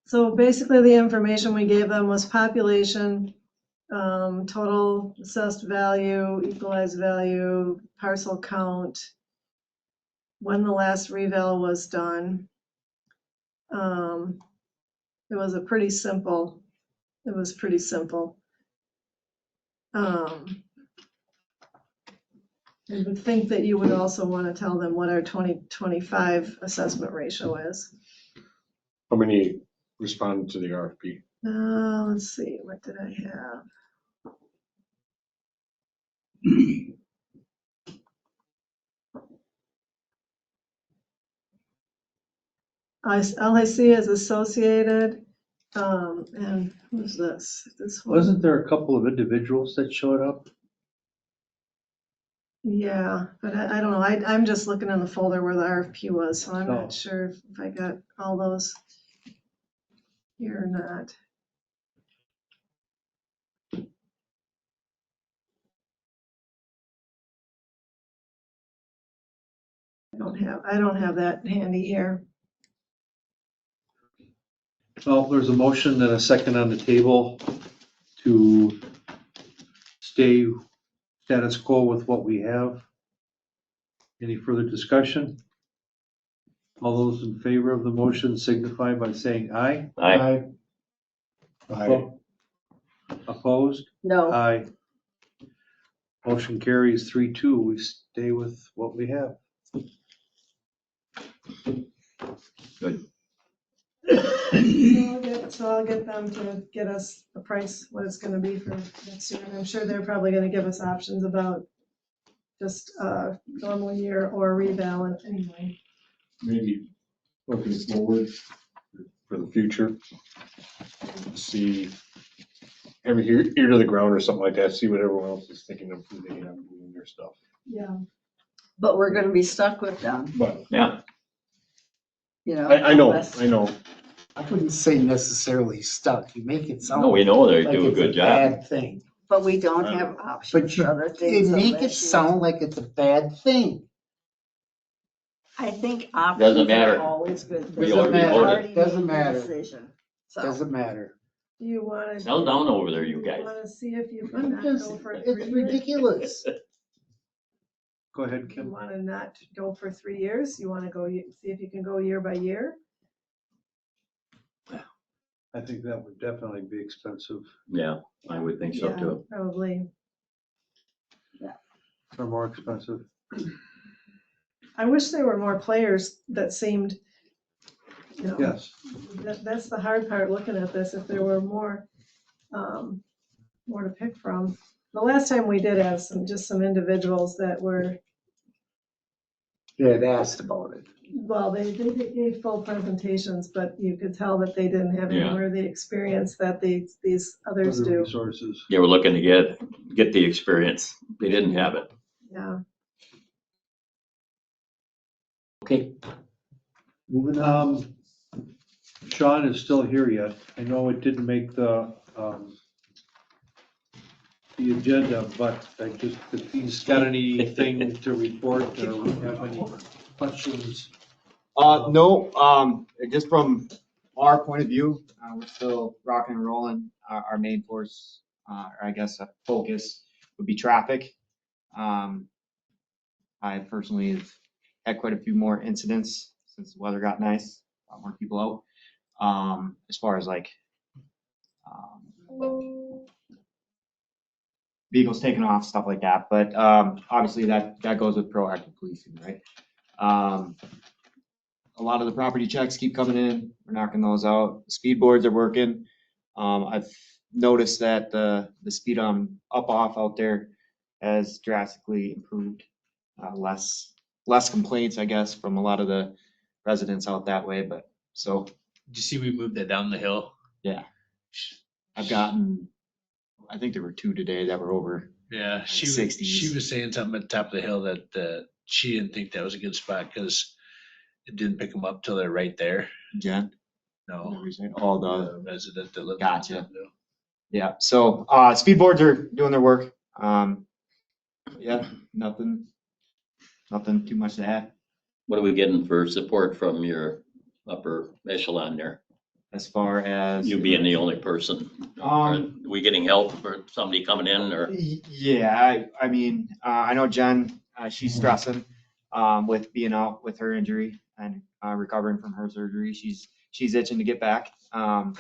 So basically the information we gave them was population, total assessed value, equalized value, parcel count, when the last reval was done. It was pretty simple. I would think that you would also want to tell them what our 2025 assessment ratio is. How many responded to the RFP? Let's see, what did I have? All I see is Associated, and who's this? This one? Wasn't there a couple of individuals that showed up? Yeah, but I don't know, I'm just looking in the folder where the RFP was, so I'm Oh. not sure if I got all those here or not. I don't have that handy here. Well, there's a motion and a second on the table to stay status quo with what we have. Any further discussion? All those in favor of the motion signify by saying aye. Aye. Opposed? No, Aye. Motion carries 3-2. We stay with what we have. So I'll get them to get us the price, what it's gonna be for next year, and I'm sure they're probably gonna give us options about just normal year or reval anyway. Maybe looking forward for the future. See, every ear to the ground or something like that, see what everyone else is thinking of who they have doing their stuff. Yeah. but we're gonna be stuck with them, But Yeah, you know. I know, unless- I know. I wouldn't say necessarily stuck. You make it sound no, we know they like do a it's good a job. bad thing. But we don't I have But options you, for other you things. make it unless you- sound like it's a bad thing. I think Doesn't options matter. are always good. We They've already already voted. made Doesn't the matter. decision. So, Doesn't matter. Do you wanna? Settle down over there, you guys. Wanna see if you I'm can just- go for It's 3 years? ridiculous. Go ahead, You Kim. wanna not go for 3 years? You wanna go, see if you can go year by year? I think that would definitely be expensive Yeah, I would think so Yeah, too. Probably. or more expensive. I wish there were more players that seemed, you know, Yes. that's the hard part looking at this, if there were more, more to pick from. The last time we did have just some individuals that were, They had asked about it. well, they gave full presentations, but you could tell that they didn't have Yeah. anywhere the experience that these others Other do. resources. They were looking to get the experience. They didn't have it. Yeah. Okay. Moving on. Sean is still here yet. I know it didn't make the agenda, but I just, if he's got anything to report or have any questions. No, just from our point of view, we're still rocking and rolling. Our main force, or I guess a focus would be traffic. I personally have had quite a few more incidents since the weather got nice, a lot more people out. As far as like, vehicles taking off, stuff like that, but, obviously that goes with proactive policing, right? A lot of the property checks keep coming in. We're knocking those out. Speed boards are working. I've noticed that the speed on up off out there has drastically improved. Less complaints, I guess, from a lot of the residents out that way, but so Did you see we moved that down the hill? I've gotten, I think there were 2 today that were over. Yeah, she 60s. was saying something at the top of the hill that she didn't think that was a good spot because it didn't pick them up till they're right there. Jen, No, all the the resident that lived. Gotcha. Yeah, so, speed boards are doing their work. Yeah, nothing too much to add. What are we getting for support from your upper echelon there? As far as. You being the only person. Are we getting help for somebody coming in or? Yeah, I mean, I know Jen, she's stressing, with being out with her injury and, recovering from her surgery. She's itching to get back. I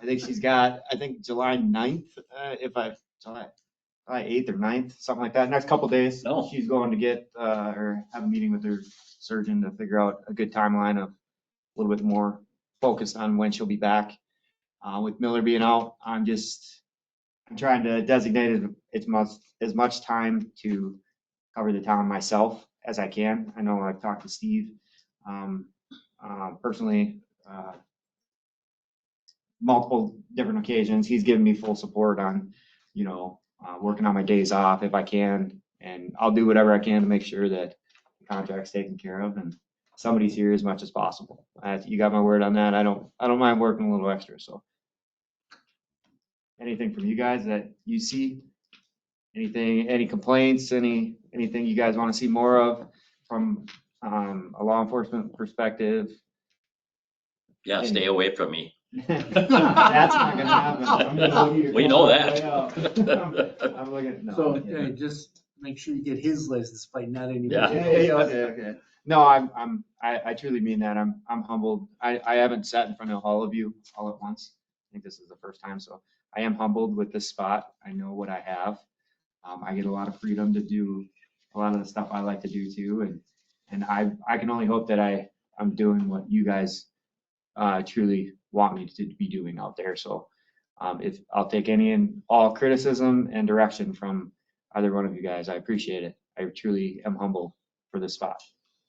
think she's got, July 9th, July 8th or 9th, something like that. Next couple days, No. she's going to get, or have a meeting with her surgeon to figure out a good timeline of a little bit more focused on when she'll be back. With Miller being out, I'm trying to designate as much time to cover the town myself as I can. I know I've talked to Steve, personally, multiple different occasions. He's given me full support on, working on my days off if I can. And I'll do whatever I can to make sure that the contract's taken care of and somebody's here as much as possible. You got my word on that. I don't mind working a little extra, so. Anything from you guys that you see? Any complaints, anything you guys want to see more of from, a law enforcement perspective? Yeah, stay away from me. That's not gonna happen. I'm gonna hold you to We know call that. way up. I'm looking, no. So, just make sure you get his license plate, not anybody. Yeah. Okay. No, I truly mean that. I'm humbled. I haven't sat in front of all of you all at once. I think this is the first time, so I am humbled with this spot. I know what I have. I get a lot of freedom to do a lot of the stuff I like to do too, and I can only hope that I'm doing what you guys truly want me to be doing out there. So if I'll take any and all criticism and direction from either one of you guys, I appreciate it. I truly am humbled for this spot.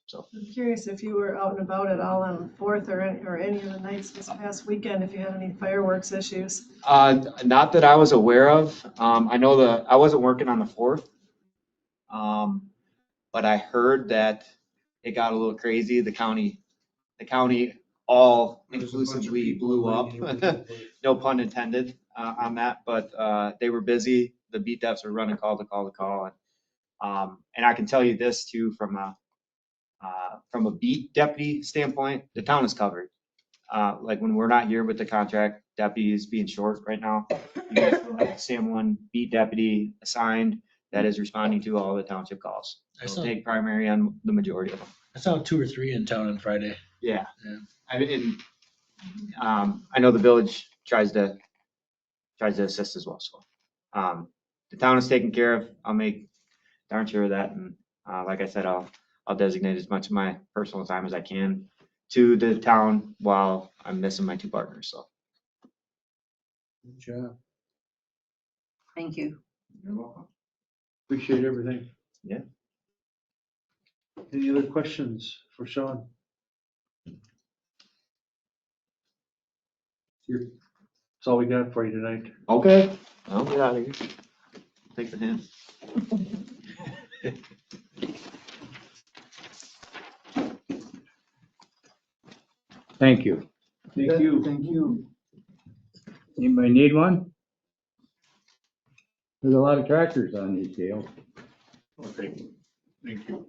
So I'm curious if you were out and about at all on the 4th or any of the nights this past weekend, if you had any fireworks issues. not that I was aware of. I know I wasn't working on the 4th, but I heard that it got a little crazy. The county all inclusively blew up. No pun intended on that, but they were busy. The beat devs were running call to call. And I can tell you this too, from a beat deputy standpoint, the town is covered. Like when we're not here with the contract deputies being short right now, you guys will have someone beat deputy assigned that is responding to all the township calls. It'll take primary on the majority of them. I saw 2 or 3 in town on Friday. Yeah. Yeah. I know the village tries to assist as well. So the town is taken care of. I'll make darn sure of that. And like I said, I'll designate as much of my personal time as I can to the town while I'm missing my 2 partners. So. Good job. Thank you. You're welcome. Appreciate everything. Yeah. Any other questions for Sean? That's all we got for you tonight. Okay. I'll get out of here. Take the hint. Thank you. Thank you. Thank you. Anybody need one? There's a lot of tractors on these deals. Okay, thank you.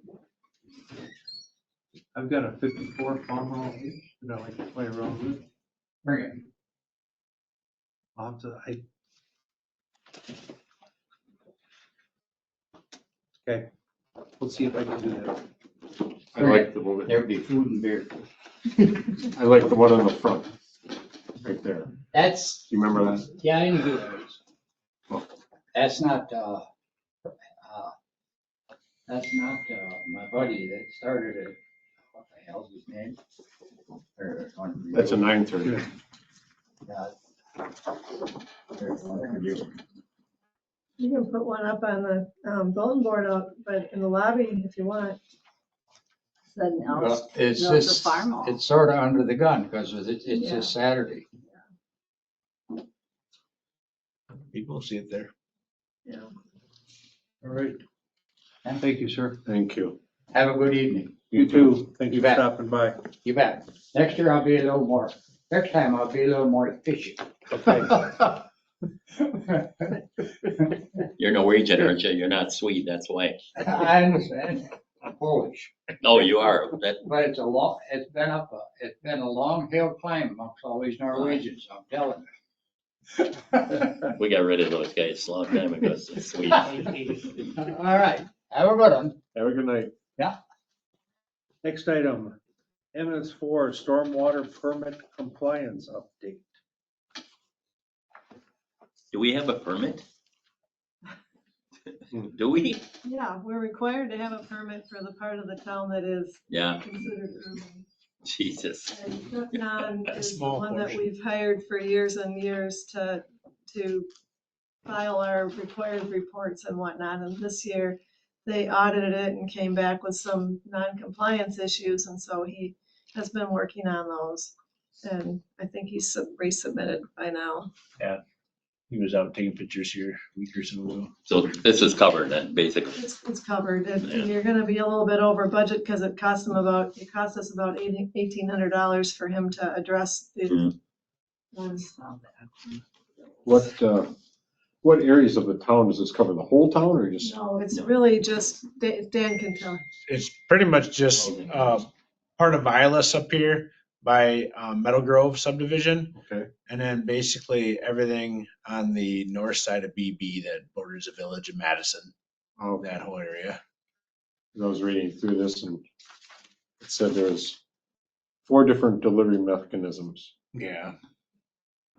I've got a 54 farmhouse that I like to play around with. Bring it. I'll have to, okay, we'll see if I can do that. I like the one, There'd be food and beer. I like the one on the front, right there. Do That's, you remember that? yeah, I knew those. That's not, my buddy that started it. What the hell's his name? That's a 930. You can put one up on the bulletin board out, but in the lobby if you want. Then I'll- Well, it's No, it's a just, farm hall. it's sort of under the gun because it's Yeah. just Saturday. People see it there. Yeah. All right. Thank you, sir. Thank you. Have a good evening. You too. Thanks You for bet. stopping by. You bet. Next year I'll be a little more, next time I'll be a little more efficient. Okay. You're Norwegian, aren't you? You're not Swede, that's why. I understand. I'm Polish. Oh, you are. That, But it's it's been a long hill climb amongst all these Norwegians, I'm telling you. we got rid of those guys a long time ago. It's sweet. All right, have a good one. Have a good night. Next item, MS4, stormwater permit compliance update. Do we have a permit? Do we? Yeah, we're required to have a permit for the part of the town that is Yeah, considered urban. Jesus. And Tecnon A is the small one that portion. we've hired for years and years to file our required reports and whatnot. And this year, they audited it and came back with some non-compliance issues, and so he has been working on those. And I think he's resubmitted by now. He was out taking pictures here a week or so ago. So this is covered then, basically. It's covered. Yeah. You're gonna be a little bit over budget because it cost us about $1,800 for him to address the Mhm. ones. What areas of the town does this cover? The whole town or just? No, it's really just, Dan can tell. It's pretty much just part of Vilas up here by Meadow Grove subdivision. Okay. And then basically everything on the north side of BB that borders the village of Madison, Oh, that whole area. I was reading through this and it said there's 4 different delivery mechanisms. Yeah,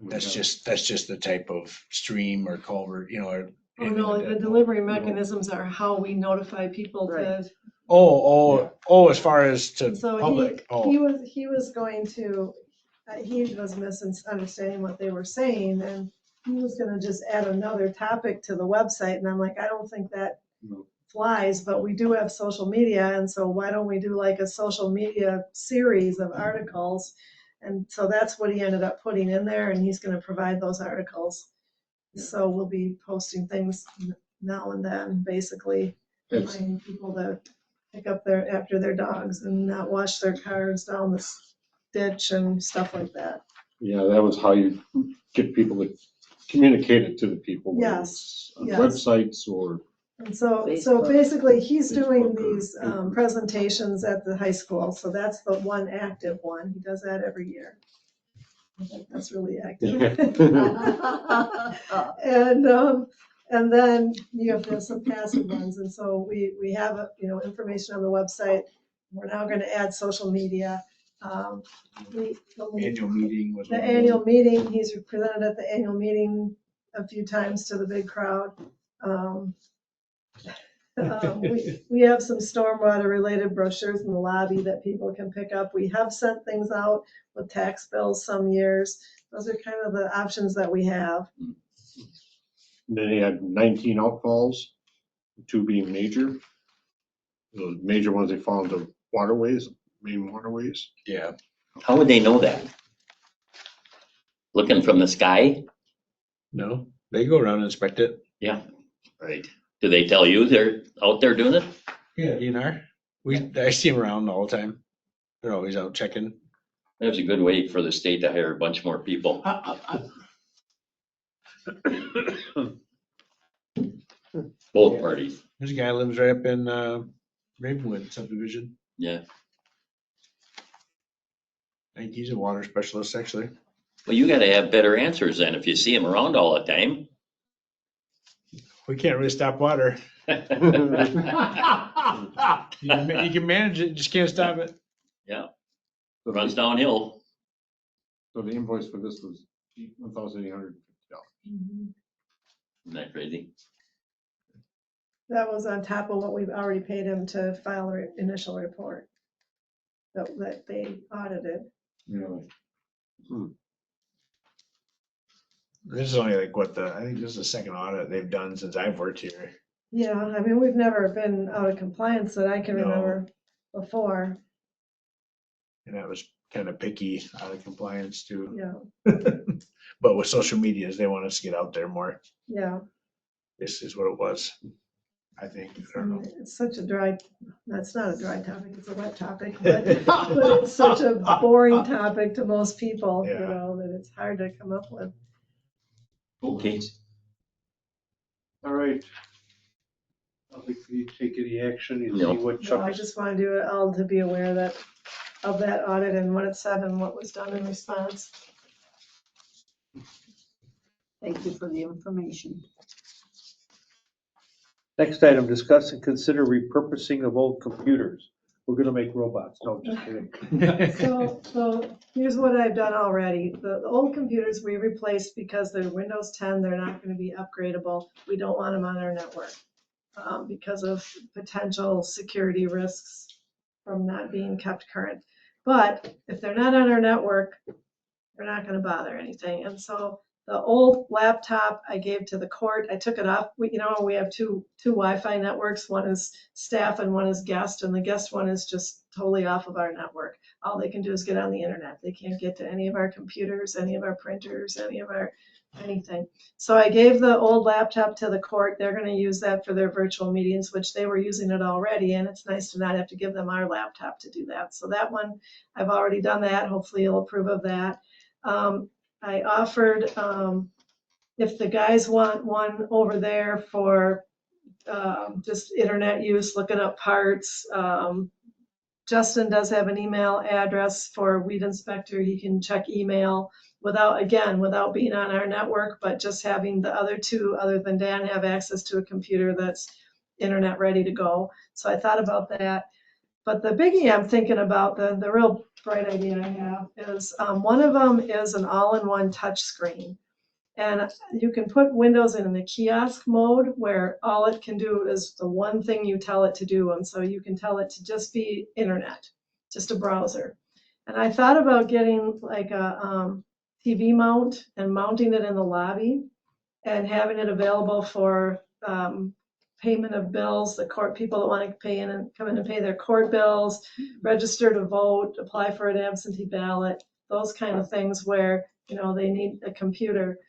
that's just the type of stream or culvert, or. Oh, no, the delivery mechanisms are how we notify people to. As far as to So public. he was going to, he was misunderstanding what they were saying, and he was gonna just add another topic to the website, and I'm like, I don't think that No. flies, but we do have social media, and so why don't we do like a social media series of articles? And so that's what he ended up putting in there, and he's gonna provide those articles. So we'll be posting things now and then, basically, It's- reminding people to pick up after their dogs and not wash their cars down the ditch and stuff like that. Yeah, that was how you get people to communicate it to the people. whether Yes, it's on yes. websites or. And so Facebook. basically, he's doing Facebook or these Google. presentations at the high school, so that's the one active one. He does that every year. I think that's really active. And then you have to have some passive ones, and so we have, information on the website. We're now gonna add social media. Annual meeting was. The annual meeting, he's presented at the annual meeting a few times to the big crowd. We have some stormwater related brochures in the lobby that people can pick up. We have sent things out with tax bills some years. Those are kind of the options that we have. And then he had 19 outfalls, 2 being major. The major ones they found the waterways, main waterways. Yeah. How would they know that? Looking from the sky? No, they go around and inspect it. Yeah. Right. Do they tell you they're out there doing it? Yeah. DNR. I see them around all the time. They're always out checking. There's a good way for the state to hire a bunch more people. Both parties. There's a guy who lives right up in Ravenwood subdivision. Yeah. I think he's a water specialist, actually. Well, you gotta have better answers then if you see them around all the time. We can't really stop water. You can manage it, just can't stop it. Yeah, So runs the, downhill. so the invoice for this was $1,850. Mm-hmm. Isn't that crazy? That was on top of what we've already paid him to file the initial report that they audited. Really? This is only like I think this is the second audit they've done since I've worked here. Yeah, I mean, we've never been out of compliance that I can No. remember before, And that was kind of picky out of compliance too. yeah, But with social medias, they want us to get out there more. yeah. This is what it was, I think. I don't know. It's such a that's not a dry topic, it's a wet topic, but it's such a boring topic to most people, Yeah. that it's hard to come up with. Okay. All right. I think we need to take any action and No. see what No, I Chuck's. just want to do it all to be aware of that audit and what it said and what was done in response. Thank you for the information. Next item, discuss and consider repurposing of old computers. We're gonna make robots. No, just kidding. So here's what I've done already. The old computers we replaced because they're Windows 10, they're not going to be upgradable. We don't want them on our network because of potential security risks from not being kept current. But if they're not on our network, we're not going to bother anything. And so the old laptop I gave to the court, I took it off. We have two Wi-Fi networks. One is staff and one is guest, and the guest one is just totally off of our network. All they can do is get on the internet. They can't get to any of our computers, any of our printers, any of our anything. So I gave the old laptop to the court. They're going to use that for their virtual meetings, which they were using it already, and it's nice to not have to give them our laptop to do that. So that one, I've already done that. Hopefully you'll approve of that. I offered, if the guys want one over there for just internet use, looking up parts. Justin does have an email address for Weed Inspector. He can check email without being on our network, but just having the other two, other than Dan, have access to a computer that's internet ready to go. So I thought about that. But the biggie I'm thinking about, the real bright idea I have is one of them is an all-in-one touch screen. And you can put Windows in the kiosk mode where all it can do is the one thing you tell it to do. And so you can tell it to just be internet, just a browser. And I thought about getting like a TV mount and mounting it in the lobby and having it available for payment of bills, the court people that want to pay in and come in and pay their court bills, register to vote, apply for an absentee ballot, those kind of things where, they need a computer.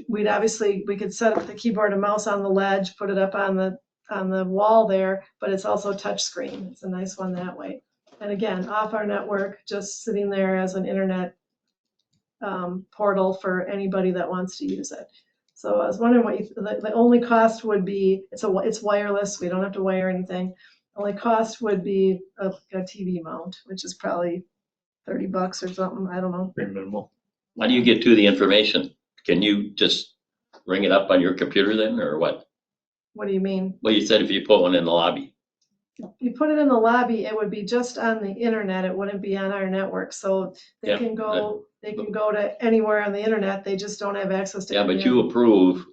We could set up the keyboard and mouse on the ledge, put it up on the wall there, but it's also touch screen. It's a nice one that way. And again, off our network, just sitting there as an internet portal for anybody that wants to use it. So I was wondering what the only cost would be. It's wireless. We don't have to wire anything. Only cost would be a TV mount, which is probably $30 or something. I don't know. Very minimal. How do you get to the information? Can you just bring it up on your computer then, or what? What do you mean? Well, you said if you put one in the lobby. If you put it in the lobby, it would be just on the internet. It wouldn't be on our network. So they Yeah, can go to anywhere on the internet. They just don't have access to. Yeah, but you approve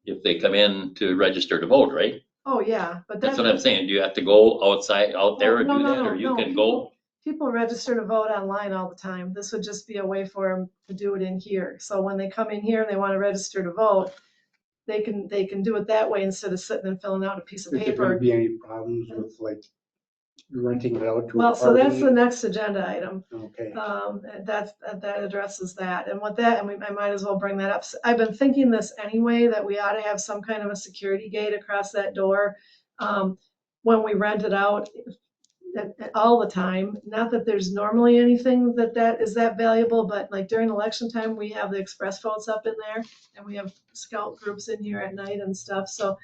if they come in to register to vote, right? Oh, yeah, but That's what I'm saying. Do you have to go out there and do that, or you can go? People register to vote online all the time. This would just be a way for them to do it in here. So when they come in here and they want to register to vote, they can do it that way instead of sitting and filling out a piece of Is there gonna paper. be any problems with like renting it out to a Well, so that's the party? next agenda item. Okay. That addresses that. And with that, I might as well bring that up. I've been thinking this anyway, that we ought to have some kind of a security gate across that door when we rent it out all the time. Not that there's normally anything that is that valuable, but like during election time, we have the express votes up in there and we have scout groups in here at night and stuff. So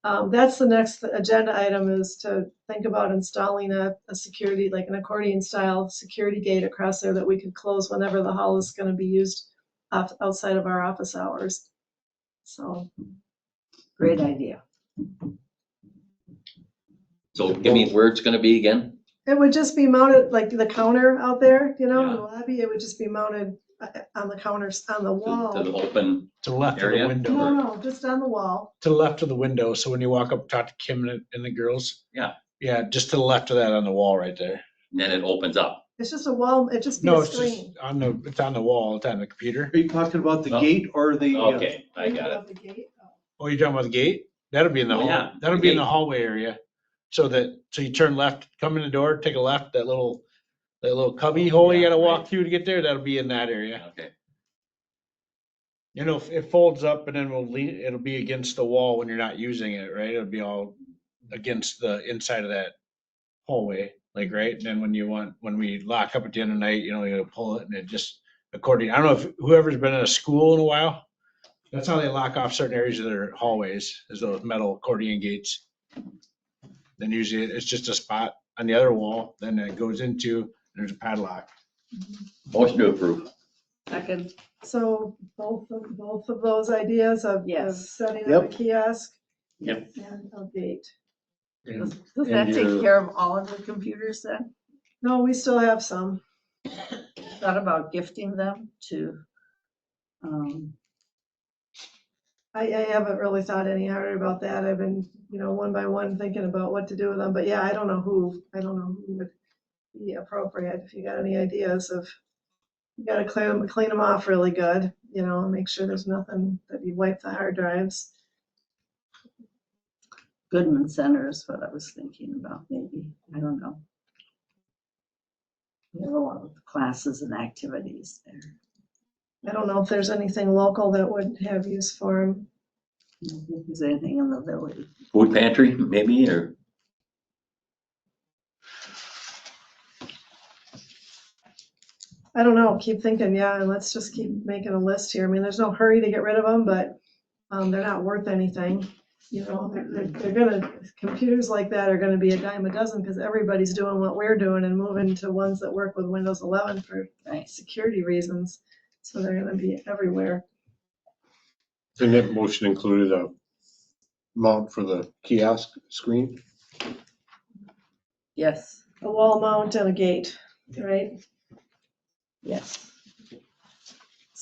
that's the next agenda item, is to think about installing a security, like an accordion style security gate across there that we could close whenever the hall is going to be used outside of our office hours. So. Great idea. So give me where it's gonna be again? It would just be mounted, like the counter out there, in Yeah. the lobby, it would just be mounted on the counters, on the To the wall. open, To the left of the Area? window. No, just on the wall. To the left of the window. So when you walk up, talk to Kim and the girls. Yeah. Yeah, just to the left of that on the wall right there. and then it opens up. It's just a wall, it just be No, a it's screen. just it's on the wall. It's on the computer. Are you talking about the No. gate or the? Okay, I got it. Above the gate. Oh. Oh, you're talking about the gate? That'll be in the Oh, hall. yeah, That'll the be in the gate. hallway area. So you turn left, come in the door, take a left, that little cubby hole you Yeah, gotta walk right. through to get there, that'll be in that area. Okay, It folds up and then it'll be against the wall when you're not using it, right? It'll be all against the inside of that hallway, like, right? And then when we lock up at the end of the night, you pull it and it just, according, I don't know if whoever's been in a school in a while, That's how they lock off certain areas of their hallways, is those metal accordion gates. Then usually it's just a spot on the other wall, then it goes into, there's a padlock. Motion to approve. Second, So both of those ideas of Yes. setting up a Yep. kiosk Yep. and a gate. And does that And take your- care of all of the computers then? No, we still have some. Thought about gifting them to, I haven't really thought any harder about that. I've been, one by one thinking about what to do with them. But yeah, I don't know who would be appropriate. If you got any ideas of, you gotta clean them off really good, make sure there's nothing that you wipe the hard drives. Goodman Center is what I was thinking about, maybe. I don't know. We have a lot of classes and activities there. I don't know if there's anything local that would have use for them. I don't think there's anything in the village. Food pantry, maybe, or I don't know, keep thinking, yeah, and let's just keep making a list here. I mean, there's no hurry to get rid of them, but they're not worth anything. They're gonna, computers like that are gonna be a dime a dozen because everybody's doing what we're doing and moving to ones that work with Windows 11 for security reasons. So they're gonna be everywhere. And that motion included a mount for the kiosk screen. Yes, A wall mount and a gate, right? yes.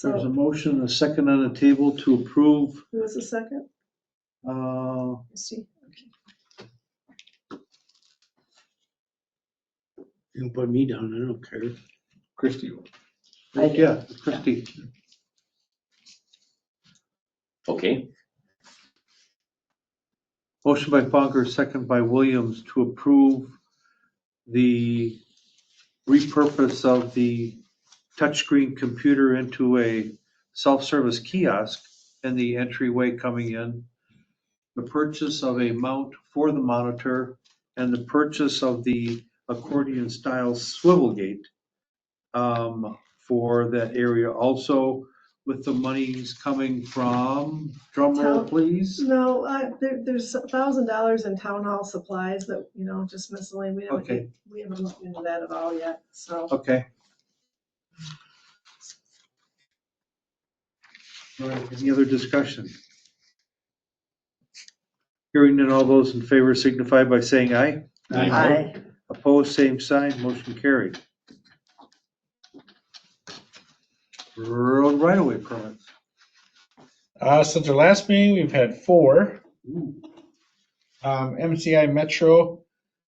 There's a So motion, and a second on the table to approve, who was the second? Christie? You can put me down, I don't care. Christie. yeah, Christie. okay. Motion by Fonker, second by Williams to approve the repurpose of the touchscreen computer into a self-service kiosk in the entryway coming in. The purchase of a mount for the monitor and the purchase of the accordion style swivel gate for that area. Also, with the monies coming from, drum roll please. No, there's $1,000 in town hall supplies that, just miscellaneous. Okay. We haven't looked into that at all yet, so. Okay. All right, any other discussion? Hearing none, all those in favor signify by saying aye. Aye. Opposed, same sign, motion carried. Road right-of-way permits. Since our last meeting, we've had 4. MCI Metro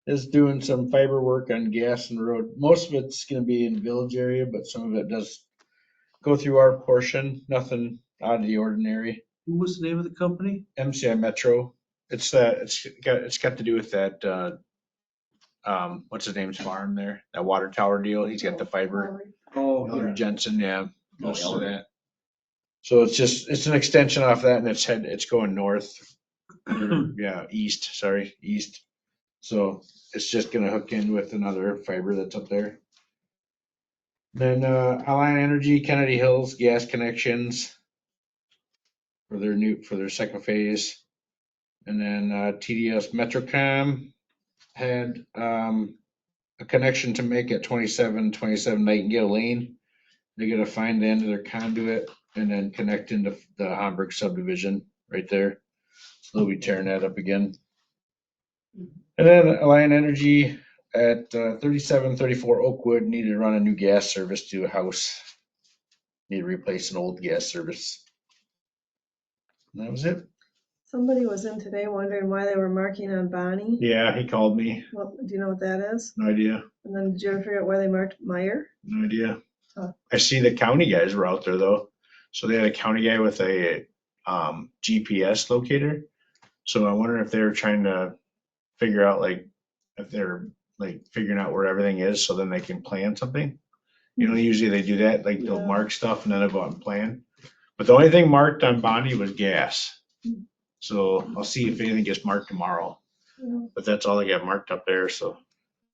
is doing some fiber work on gas and road. Most of it's gonna be in village area, but some of it does go through our portion, nothing out of the ordinary. Who was the name of the company? MCI Metro, it's got to do with that, what's his name's farm there, that water tower deal. He's got the fiber. Oh, Elder Jensen, yeah, Oh, most of Elder. that. So it's an extension off that and it's going north. Yeah, east. So it's just gonna hook in with another fiber that's up there. Then, Alliant Energy, Kennedy Hills, gas connections for their second phase. And then, TDS Metrocom had, a connection to make at 27 Nightingale Lane. They gotta find the end of their conduit and then connect into the Hamburg subdivision right there. So they'll be tearing that up again. And then Alliant Energy at 3734 Oakwood needed to run a new gas service to a house. Need to replace an old gas service. And that was it. Somebody was in today wondering why they were marking on Bonnie. Yeah, he called me. Do you know what that is? No idea. And then did you ever figure out why they marked Meyer? No idea. Huh. I see the county guys were out there though. So they had a county guy with a GPS locator. So I wonder if they were trying to figure out if they're figuring out where everything is so then they can plan something. Usually they do that, they'll Yeah. mark stuff and then they'll go out and plan. But the only thing marked on Bonnie was gas. So I'll see if anything gets marked tomorrow. Yeah. But that's all they got marked up there, so.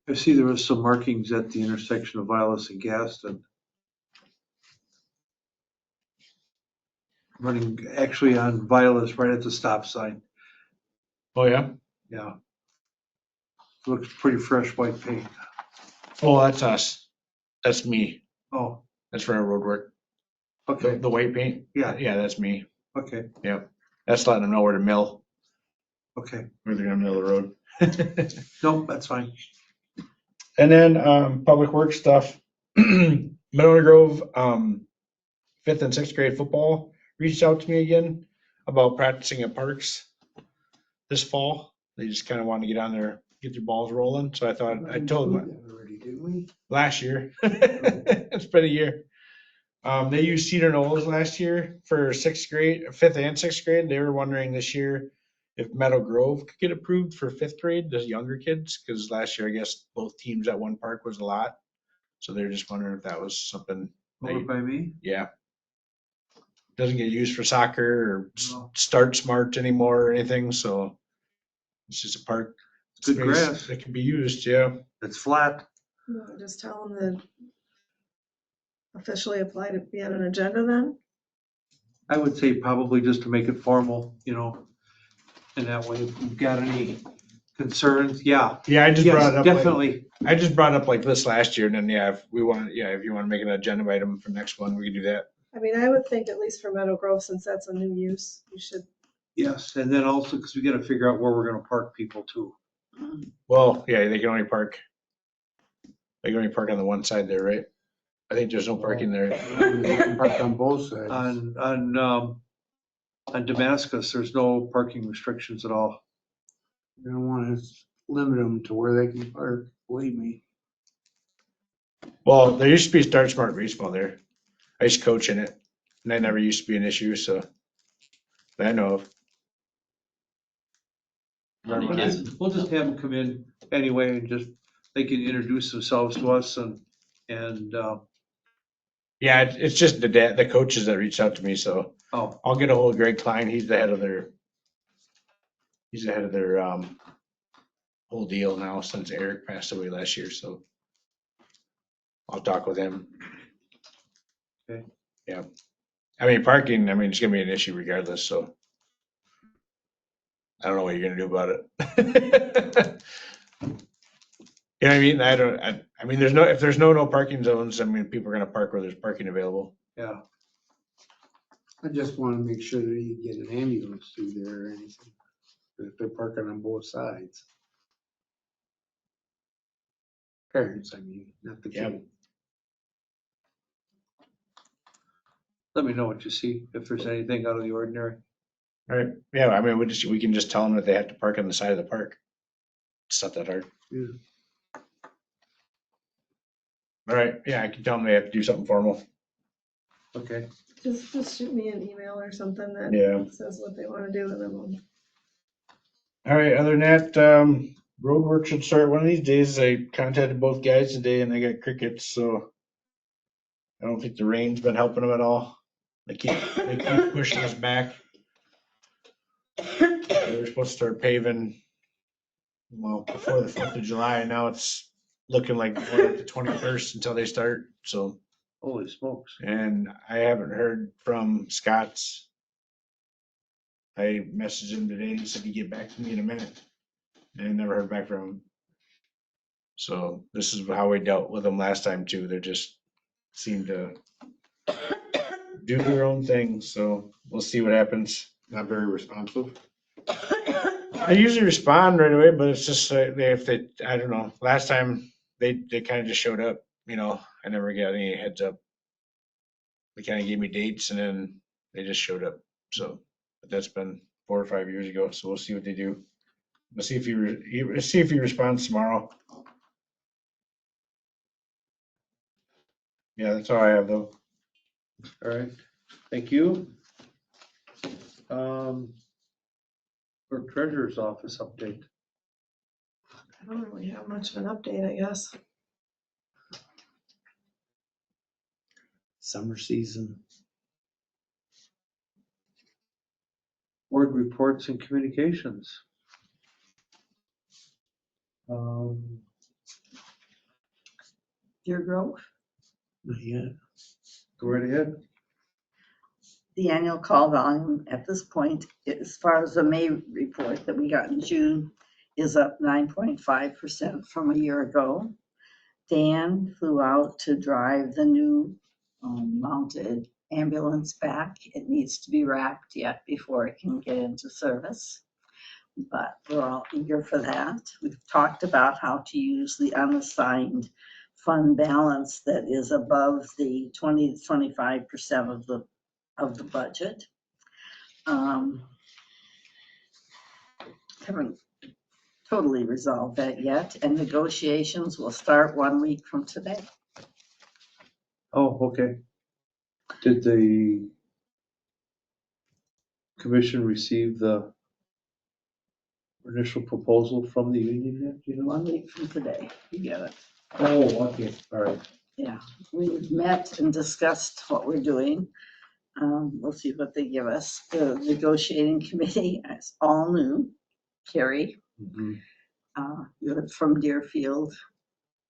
I see there was some markings at the intersection of Vilas and Gaston. running actually on Violet's right at the stop sign. Oh, yeah? Yeah. Looks pretty fresh white paint. Oh, that's us. That's me. Oh, That's for our road work. okay, The white paint? Yeah. Yeah, that's me. okay, That's letting them know where to mill, okay. where they're gonna mill the road. No, that's fine. And then, public works stuff. Monona Grove, 5th and 6th grade football reached out to me again about practicing at parks this fall. They just kind of want to get on there, get their balls rolling. So I thought, I told them Already, didn't we? last year. It's been a year. They used Cedar Knolls last year for 6th grade, 5th and 6th grade. They were wondering this year if Meadow Grove could get approved for 5th grade, the younger kids, because last year, I guess both teams at one park was a lot. So they're just wondering if that was something, Over by me? yeah. Doesn't get used for soccer or No. Start Smart anymore or anything, so it's just a park. It's good space grass. that can be used, yeah. It's flat. Just tell them to officially apply to be on an agenda then. I would say probably just to make it formal, you know, and that way if you've got any concerns, yeah. Yeah, I just brought Yes, it up. definitely. I just brought up like this last year, and then, yeah, if you want to make an agenda item for next one, we can do that. I mean, I would think at least for Meadow Grove, since that's a new use, you should. Yes, and then also, because we gotta figure out where we're gonna park people too. Well, yeah, they can only park on the one side there, right? I think there's no parking there. They can park on both sides. On Damascus, there's no parking restrictions at all. You don't want to limit them to where they can park, believe me. Well, there used to be Start Smart baseball there. I used to coach in it, and that never used to be an issue, so that I know of. How many kids? We'll just have them come in anyway and just, they can introduce themselves to us and, Yeah, it's just the coaches that reached out to me, so oh, I'll get a hold of Greg Klein. He's the head of their whole deal now since Eric passed away last year, so I'll talk with him. Okay. Yeah. I mean, parking, it's gonna be an issue regardless, so I don't know what you're gonna do about it. You know what I mean? I mean, if there's no parking zones, people are gonna park where there's parking available. yeah. I just want to make sure that you get an ambulance through there or anything. If they're parking on both sides. Parents, not the Yeah. kid. Let me know what you see, if there's anything out of the ordinary. All right, yeah, we can just tell them that they have to park on the side of the park. It's not that hard. Yeah. All right, yeah, I can tell them they have to do something formal. Okay. Just shoot me an email or something that Yeah. says what they want to do and then we'll. All right, other than that, road work should start one of these days. I contacted both guys today and they got crickets, so I don't think the rain's been helping them at all. They keep pushing us back. They were supposed to start paving, well, before the 4th of July. Now it's looking like more like the 21st until they start, so. Holy smokes. And I haven't heard from Scott's. I messaged him today and said he'd get back to me in a minute. And I never heard back from him. So this is how we dealt with them last time too. They just seem to do their own thing. So we'll see what happens. Not very responsive. I usually respond right away, but it's just I don't know. Last time they kind of just showed up. I never got any heads up. They kind of gave me dates and then they just showed up. So, but that's been 4 or 5 years ago. So we'll see what they do. We'll see if he responds tomorrow. Yeah, that's all I have though. All right, thank you. For treasurer's office update. I don't really have much of an update, I guess. Summer season. Board reports and communications. Deer Grove. Not yet. Go right ahead. the annual call volume at this point, as far as the May report that we got in June, is up 9.5% from a year ago. Dan flew out to drive the new mounted ambulance back. It needs to be wrapped yet before it can get into service, but we're all eager for that. We've talked about how to use the unassigned fund balance that is above the 20 to 25% of the budget. Haven't totally resolved that yet, and negotiations will start 1 week from today. Oh, okay. Did the commission receive the initial proposal from the union yet? Do you know? 1 week from today, you get it. Oh, okay, all right. Yeah, we've met and discussed what we're doing. We'll see what they give us. The negotiating committee is all new. Carrie, Mhm. you're from Deerfield,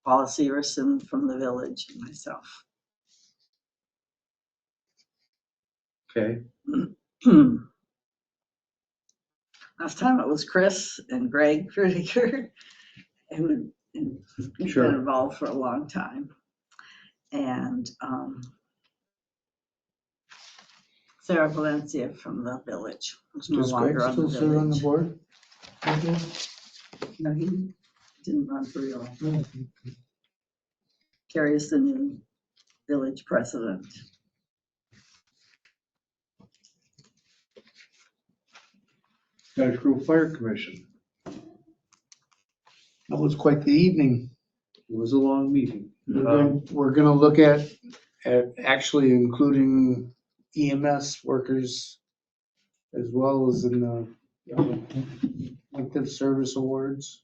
Paula Severson from the village, and myself. Okay, Last time it was Chris and Greg Frudiger, and we've Sure. been involved for a long time. And Sarah Valencia from the village, who's no Does Greg longer on the still serve on the village. board? No, he didn't run for real. Carrie is the new village president. Cottage Grove Fire Commission. That was quite the evening. It was a long meeting. We're gonna look at actually including EMS workers as well as in the elective service awards,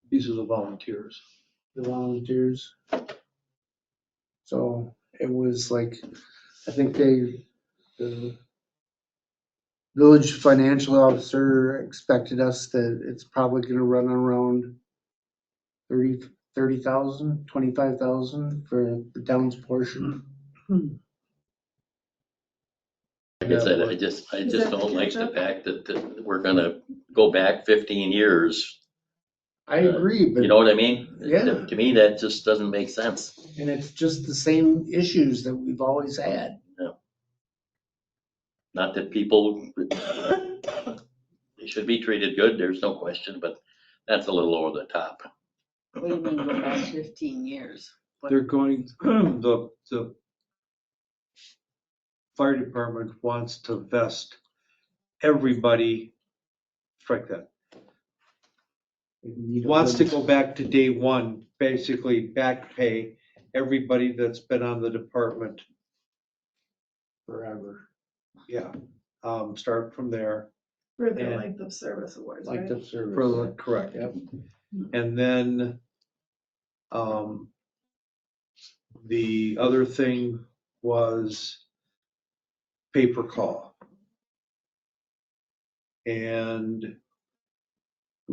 These are the volunteers. the volunteers. So it was like, I think the village financial officer expected us that it's probably gonna run around 30,000, 25,000 for the town's portion. Like I said, I just don't like the fact that we're gonna go back 15 years. I agree, You but, know what I mean? Yeah. To me, that just doesn't make sense. and it's just the same issues that we've always had. Not that people, they should be treated good, there's no question, but that's a little over the top. What do you mean go back 15 years? What- They're going, the fire department wants to vest everybody, strike that, wants to go back to day one, basically back pay everybody that's been on the department. Forever. Yeah, start from there. For the And- length of service awards, Like right? the service. For the, correct. Yep. And then, the other thing was pay-per call. And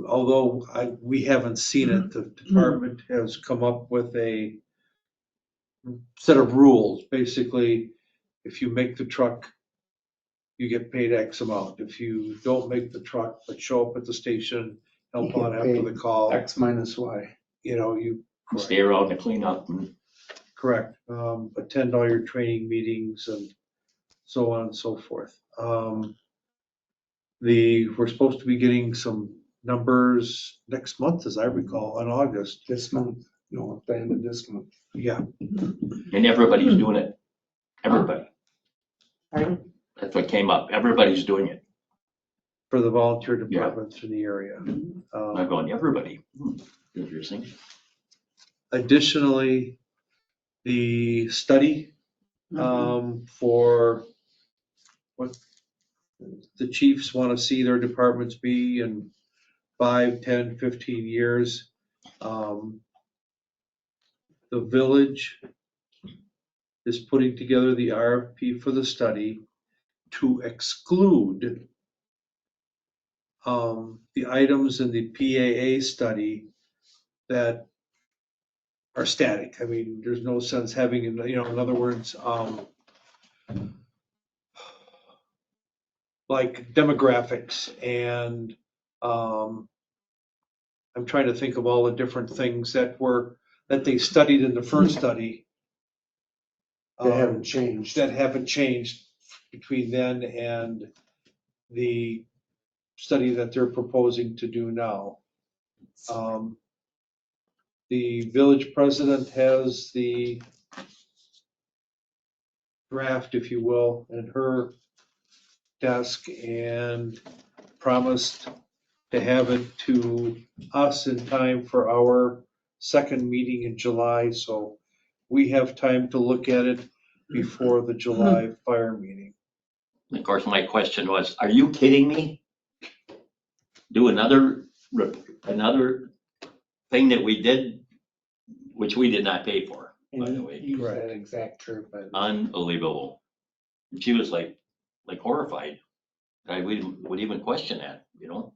although we haven't seen it, the department has come up with a set of rules. Basically, if you make the truck, you get paid X amount. If you don't make the truck, but show up at the station, help You out get after paid the call, X minus Y. you know, you. Stay around to clean up and Correct. Attend all your training meetings and so on and so forth. We're supposed to be getting some numbers next month, as I recall, in August. This month, no, at the end of this month. Yeah, and everybody's doing it. Everybody. Pardon? That's what came up. Everybody's doing it. for the volunteer departments in the area. I'm going, everybody. Interesting. Additionally, the study for what the chiefs want to see their departments be in 5, 10, 15 years. The village is putting together the RFP for the study to exclude the items in the PAA study that are static. I mean, there's no sense having, in other words, like demographics and, I'm trying to think of all the different things that they studied in the first study. They haven't changed. That haven't changed between then and the study that they're proposing to do now. The village president has the draft, if you will, in her desk and promised to have it to us in time for our second meeting in July, so we have time to look at it before the July fire meeting. Of course, my question was, are you kidding me? Do another thing that we did, which we did not pay for, by the way. Use that exact term, but Unbelievable. And she was like horrified. I would even question that, you know?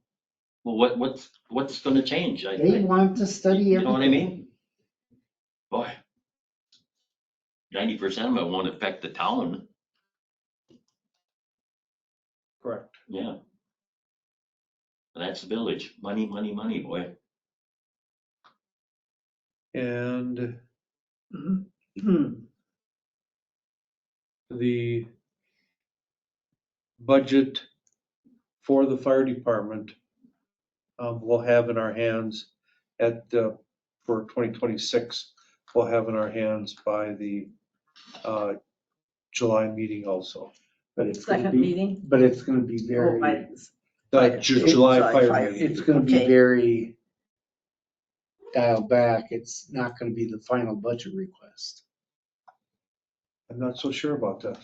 Well, what's gonna change? they want to study everything. You know what I mean? Boy. 90% of it won't affect the town. Correct. Yeah. And that's the village. Money, money, money, boy. And the budget for the fire department we'll have in our hands for 2026, we'll have in our hands by the July meeting also. But it's gonna Second be, meeting? but it's gonna be Oh, very, by- The July fire fire. meeting. it's gonna be Okay. very dialed back. It's not gonna be the final budget request. I'm not so sure about that.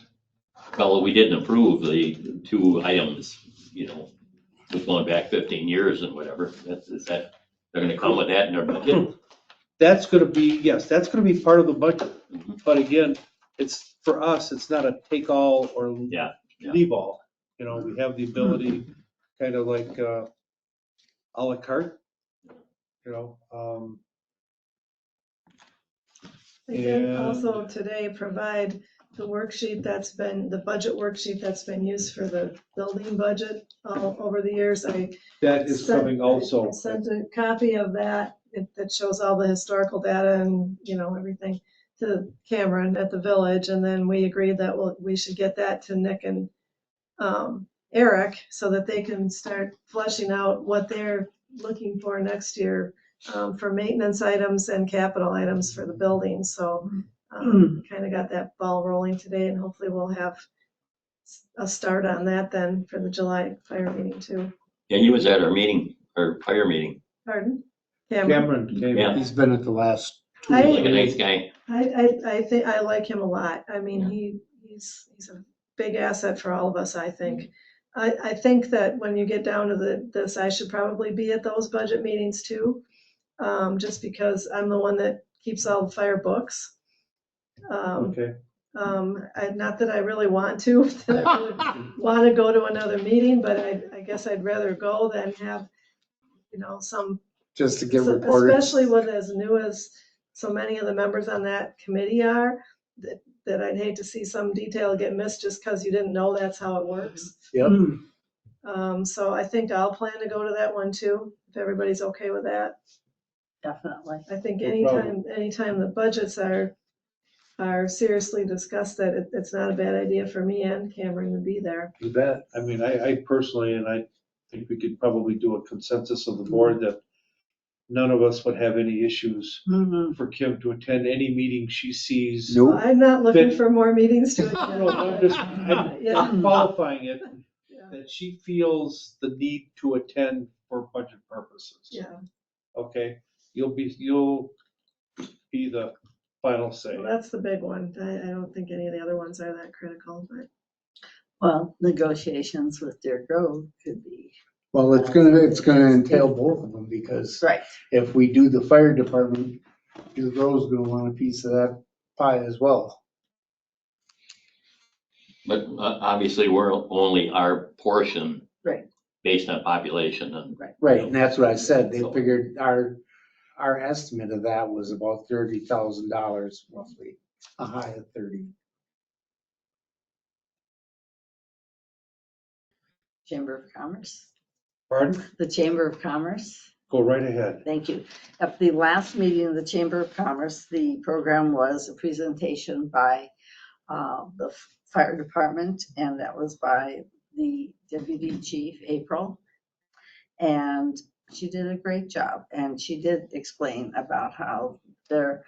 Well, we didn't approve the 2 items, you know, with going back 15 years and whatever. They're gonna come with that in their budget. That's gonna be, yes, that's gonna be part of the budget. Mhm. But again, it's, for us, it's not a take all or Yeah, yeah. leave all. You know, we have the ability, kind of like à la carte, you know. I did And- also today provide the worksheet the budget worksheet that's been used for the building budget over the years. That is coming I also. sent a copy of that that shows all the historical data and, you know, everything to Cameron at the village. And then we agreed that we should get that to Nick and Eric so that they can start fleshing out what they're looking for next year for maintenance items and capital items for the building. So kind of got that ball rolling today, and hopefully we'll have a start on that then for the July fire meeting too. Yeah, he was at our meeting, our fire meeting. Pardon? Cameron came. Yeah. He's been at the last two. I- Like a nice guy. I think I like him a lot. I mean, he's a big asset for all of us, I think. I think that when you get down to this, I should probably be at those budget meetings too. Just because I'm the one that keeps all the fire books. Okay. Not that I really want to, that I really want to go to another meeting, but I guess I'd rather go than have, you know, Just to get reported. especially with as new as so many of the members on that committee are, that I'd hate to see some detail get missed just because you didn't know that's how it works. Yep. So I think I'll plan to go to that one too, if everybody's okay with that. Definitely. I think No problem. anytime the budgets are seriously discussed, that it's not a bad idea for me and Cameron to be there. You bet. I mean, I personally, and I think we could probably do a consensus of the board that none of us would have any issues Mhm. for Kim to attend any meeting she sees. Nope. I'm not looking Then- for more meetings to No, I'm just, Yeah. I'm qualifying it, Yeah. that she feels the need to attend for budget purposes. Yeah, Okay, you'll be the final say. well, that's the big one. I don't think any of the other ones are that critical, but Well, negotiations with Deer Grove could be. Well, it's gonna entail both of them because Right. if we do the fire department, Deer Grove's gonna want a piece of that pie as well. But obviously, we're only our portion. Right. Based on population and. Right, and that's what I said. They figured our estimate of that was about $30,000 roughly, a high of 30. Chamber of Commerce. Pardon? The Chamber of Commerce. Go right ahead. Thank you. At the last meeting of the Chamber of Commerce, the program was a presentation by the fire department, and that was by the deputy chief, April. And she did a great job, and she did explain about how there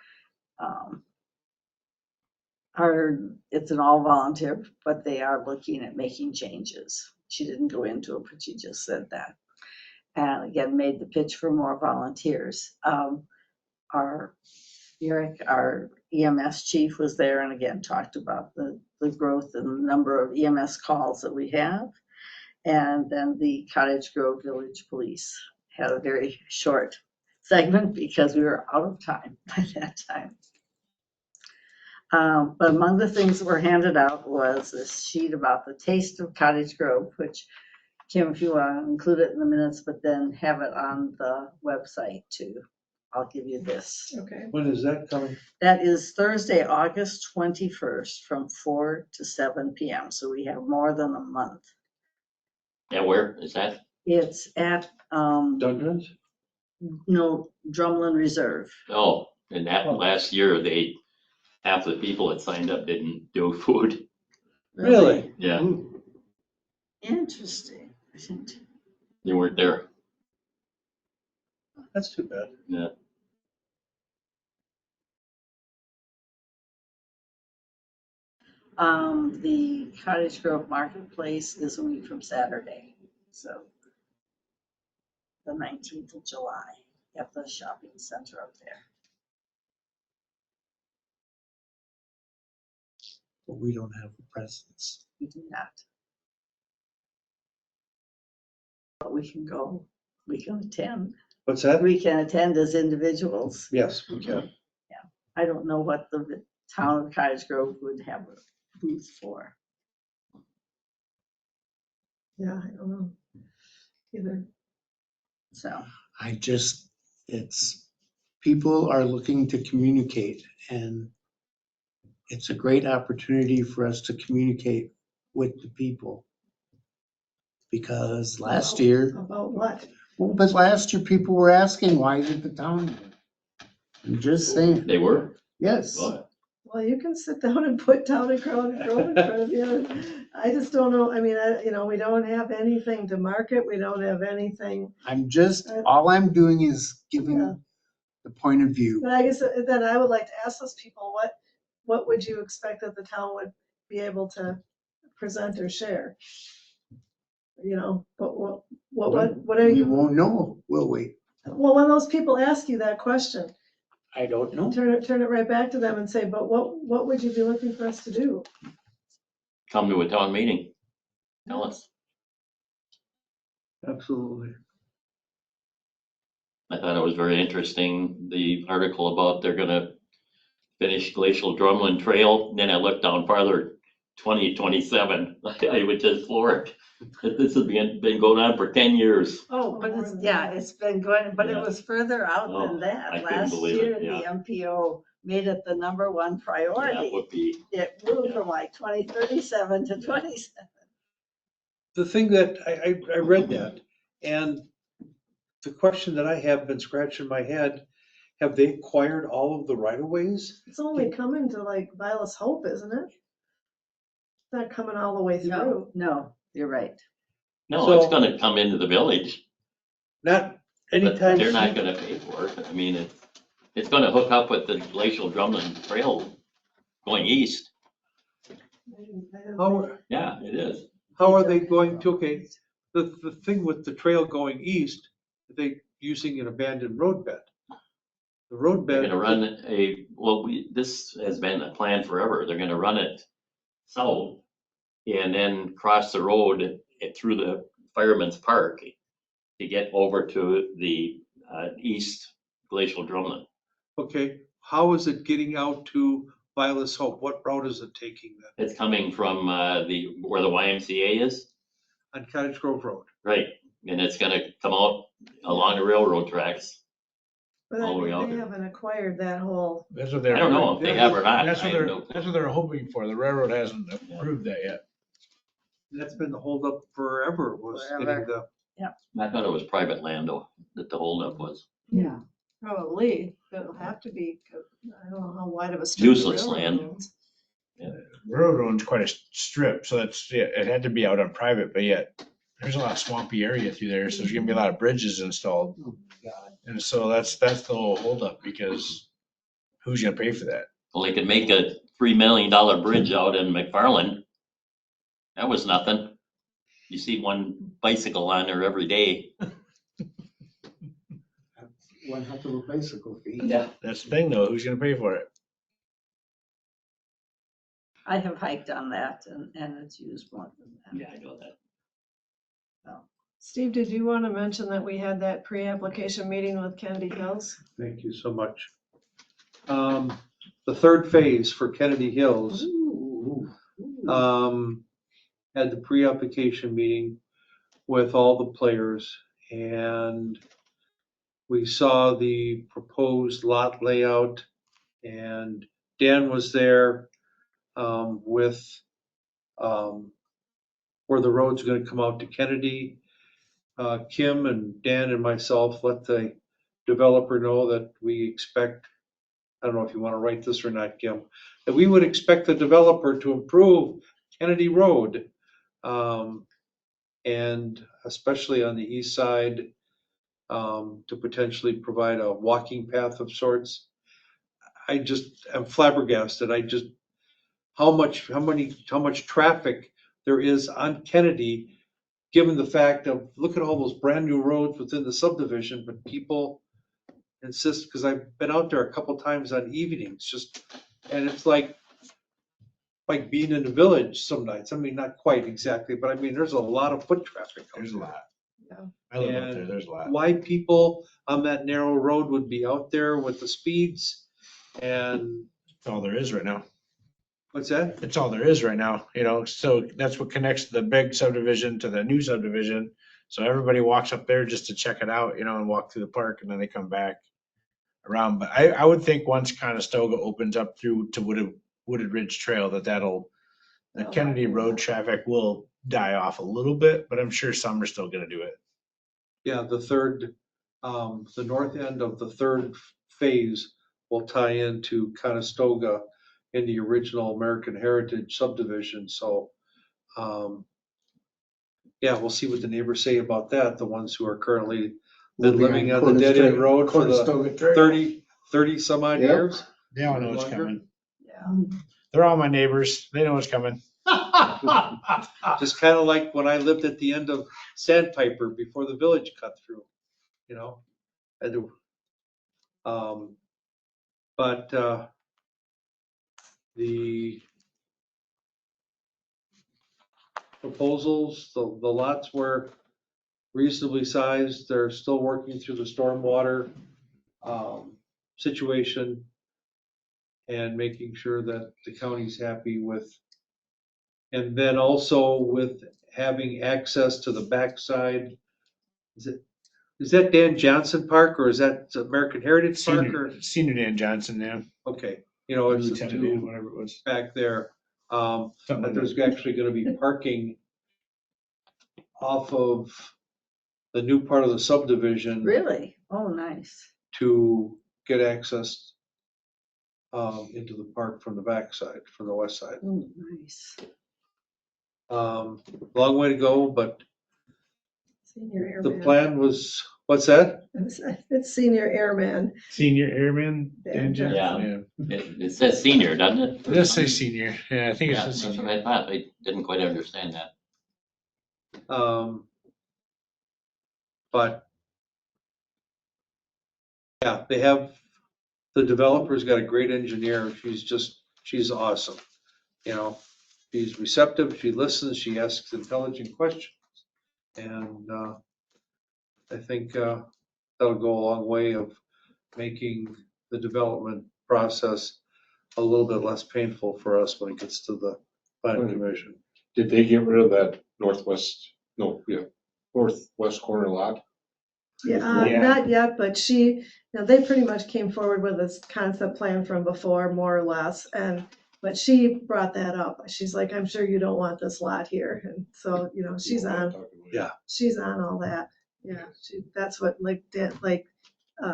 it's an all volunteer, but they are looking at making changes. She didn't go into it, but she just said that. And again, made the pitch for more volunteers. Our Eric, our EMS chief, was there and again talked about the growth and the number of EMS calls that we have. And then the Cottage Grove Village Police had a very short segment because we were out of time by that time. But among the things that were handed out was this sheet about the taste of Cottage Grove, which, Kim, if you want to include it in the minutes, but then have it on the website too. I'll give you this. Okay. When is that coming? That is Thursday, August 21st from 4 to 7 p.m. So we have more than a month. Yeah, where is that? It's at, Douglas? no, Drumlin Reserve. Oh, and that last year, half the people that signed up didn't do food. Really? Yeah, Interesting. they weren't there. That's too bad. Yeah. The Cottage Grove Marketplace is a week from Saturday, so the 19th of July at the shopping center up there. But we don't have a presence. We do not. But we can go, we can attend. What's that? We can attend as individuals. Yes, we can. I don't know what the town of Cottage Grove would have a booth for. Yeah, I don't know either. So, People are looking to communicate, and it's a great opportunity for us to communicate with the people. Because last year, About what? people were asking, why did the town? I'm just saying, They were? yes. Oh, Well, you can sit down and put Town and Grove in front of you. I just don't know. I mean, we don't have anything to market. We don't have anything. All I'm doing is giving Yeah. the point of view. But I guess then I would like to ask those people, what would you expect that the town would be able to present or share? But what are We you, won't know, will we? well, when those people ask you that question, I don't know. turn it right back to them and say, but what would you be looking for us to do? come to a town meeting. Tell us. Absolutely. I thought it was very interesting, the article about they're gonna finish Glacial Drumlin Trail. Then I looked down farther, 2027. I was just floored. This has been going on for 10 years. oh, but it's been going, but it Yeah. was further out Oh, than that. I couldn't Last believe year, it, the yeah. MPO made it the number one Yeah, priority. it would be. It moved from like 2037 to 27. The thing that I read that, and the question that I have been scratching my head, have they acquired all of the right of ways? It's only coming to like Vilas Hope, isn't it? It's not coming all the way No, through. no, you're right. No, So- it's gonna come into the village, Not but anytime they're not soon. gonna pay for it. I mean, it's gonna hook up with the Glacial Drumlin Trail going east. Yeah, it is. How are they going to, okay, the thing with the trail going east, are they using an abandoned roadbed? The They're roadbed. gonna run this has been a plan forever. They're gonna run it south and then cross the road through the Fireman's Park to get over to the east Glacial Drumlin. Okay, how is it getting out to Vilas Hope? What route is it taking then? It's coming from where the YMCA is, On Cottage Grove Road? right? And it's gonna come out along the railroad tracks. But all the way out they there. haven't acquired that whole, That's what I they're. don't know if they have or not. That's I what have they're, no clue. that's what they're hoping for. The railroad hasn't approved that yet. That's been the holdup forever, was getting the, I thought it was private land though, that the holdup was. Yeah. Probably, it'll have to be, 'cause I don't know how wide of a strip. the Useless railroad land. owns. Railroad owns quite a strip, so that's, yeah, it had to be out on private, but yet there's a lot of swampy area through there, so there's gonna be a lot of bridges installed. And so that's the whole holdup, because who's gonna pay for that? Well, they could make a $3 million bridge out in McFarland. That was nothing. You see one bicycle on there every day. One heck of a bicycle fee. Yeah. That's the thing though, who's gonna pay for it? I have hiked on that and it's used more than that. Yeah, I know that. Steve, did you want to mention that we had that pre-application meeting with Kennedy Hills? thank you so much. The third phase for Kennedy Hills, had the pre-application meeting with all the players, and we saw the proposed lot layout, and Dan was there with where the road's gonna come out to Kennedy. Kim and Dan and myself let the developer know that we expect, I don't know if you wanna write this or not, Kim, that we would expect the developer to improve Kennedy Road. And especially on the east side, to potentially provide a walking path of sorts. I'm flabbergasted. How much traffic there is on Kennedy, given the fact of, look at all those brand new roads within the subdivision, but people insist, because I've been out there a couple times on evenings, and it's like being in the village some nights. I mean, not quite exactly, but I mean, there's a lot of foot traffic out There's a there. lot. Yeah. I live up And there, there's a lot. Why people on that narrow road would be out there with the speeds, and That's all there is right now. what's that? It's all there is right now, so that's what connects the big subdivision to the new subdivision. So everybody walks up there just to check it out, and walk through the park, and then they come back around. But I would think once Conestoga opens up through to Wooded Ridge Trail, the Kennedy Road traffic will die off a little bit, but I'm sure some are still gonna do it. Yeah, the north end of the third phase will tie into Conestoga in the original American Heritage subdivision, so, yeah, we'll see what the neighbors say about that, the ones who are currently been living on the dead end road for the Conestoga Trail. 30 some odd Yep. years. They all know what's Longer? coming. Yeah. They're all my neighbors. They know what's coming. Just kind of like when I lived at the end of Sandpiper before the village cut through, I do. But the proposals, the lots were reasonably sized. They're still working through the stormwater situation and making sure that the county's happy with. And then also with having access to the backside. Is that Dan Johnson Park, or is that American Heritage Park, or? Senior Dan Johnson, yeah. Okay, it's the Lieutenant Dan, two whatever it was. back there. Something But like there's that. actually gonna be parking off of the new part of the subdivision Really? Oh, nice. to get access into the park from the backside, from the west side. Oh, nice. Long way to go, but Senior the airman. plan was, what's that? It's senior airman. Senior Airman Dan Dan Johnson, Yeah. It says senior, doesn't it? yeah. Just say senior. Yeah, I think it Yeah, says that's senior. what I thought. I didn't quite understand that. But yeah, the developer's got a great engineer. She's awesome. She's receptive, she listens, she asks intelligent questions. And I think that'll go a long way of making the development process a little bit less painful for us when it gets to the planning commission. Did they get rid of that northwest corner lot? Yeah, Yeah. not yet, but they pretty much came forward with this concept plan from before, more or less, and But she brought that up. She's like, I'm sure you don't want this lot here. And so, you know, she's on all that. Yeah, that's what, like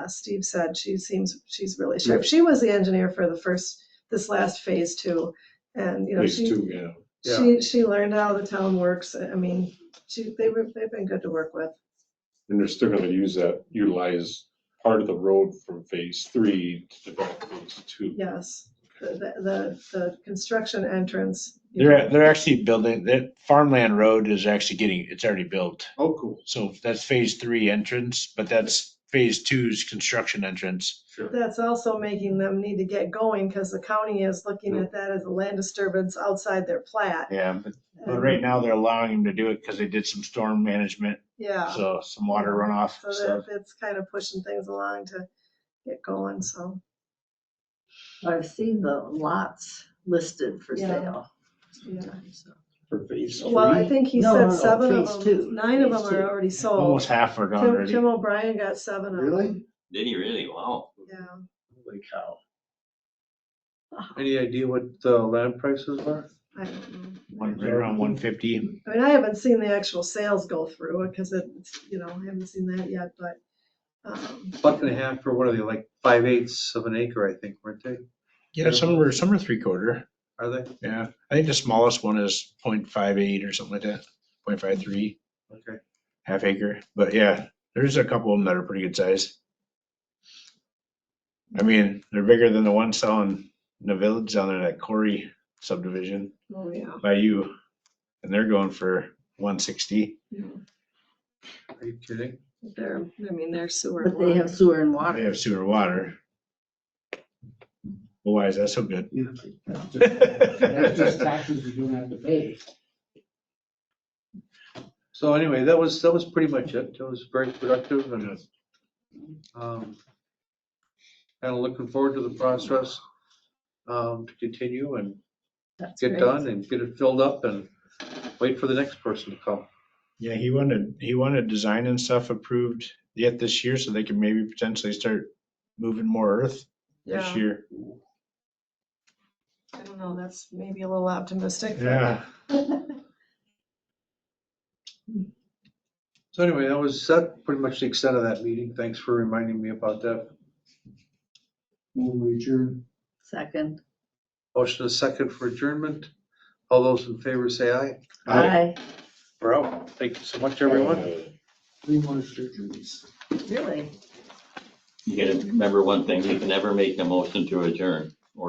Steve said, she's really sharp. She was the engineer for this last phase 2. And, you know, Phase 2, yeah. she learned how the town works. I mean, they've been good to work with. And they're still gonna utilize part of the road from phase 3 to develop phase 2. Yes, the construction entrance. you know, They're actually building, that farmland road is actually it's already built. Oh, cool. So that's phase 3 entrance, but that's phase 2's construction entrance. That's also making them need to get going because the county is looking at that as a land disturbance outside their plat. Yeah, but right now they're allowing them to do it because they did some storm management, Yeah. so some water runoff So stuff. it's kind of pushing things along to get going, so. I've seen the lots listed for Yeah. sale. Yeah. For phase Well, I think he No, said no, 7 of phase them, 2. 9 of Phase them are 2. already sold. Almost half are gone already. Tim O'Brien got 7 of them. Really? Did he really? Wow. Yeah. Holy cow. Any idea what the land prices are? I don't know. Right around 150. I mean, I haven't seen the actual sales go through because it's, you know, I haven't seen that yet, but. $1.50 for, what are they, like 5/8 of an acre, I think, weren't they? Yeah, some are 3/4. Are they? Yeah, I think the smallest one is 0.58 or something like that, 0.53, Okay. half acre. But yeah, there's a couple of them that are pretty good size. I mean, they're bigger than the one selling in the village down there, that Corey subdivision Oh, yeah. by you. And they're going for 160. Are you kidding? They're sewer. But they have sewer and They water. have sewer and water. Well, why is that so good? That's just taxes you don't have to pay. So anyway, that was pretty much it. It was very productive and kind of looking forward to the process to continue and That's get great. done and get it filled up and wait for the next person to come. Yeah, he wanted design and stuff approved yet this year so they can maybe potentially start moving more earth this Yeah, year. I don't know, that's maybe a little optimistic. but- Yeah. So anyway, that was pretty much the extent of that meeting. Thanks for reminding me about that. Move adjourn. Second. Motion is second for adjournment. All those in favor say aye. Aye. We're out. Thank you so much, everyone. 3 more surgeries. Really? You gotta remember one thing, you can never make a motion to adjourn.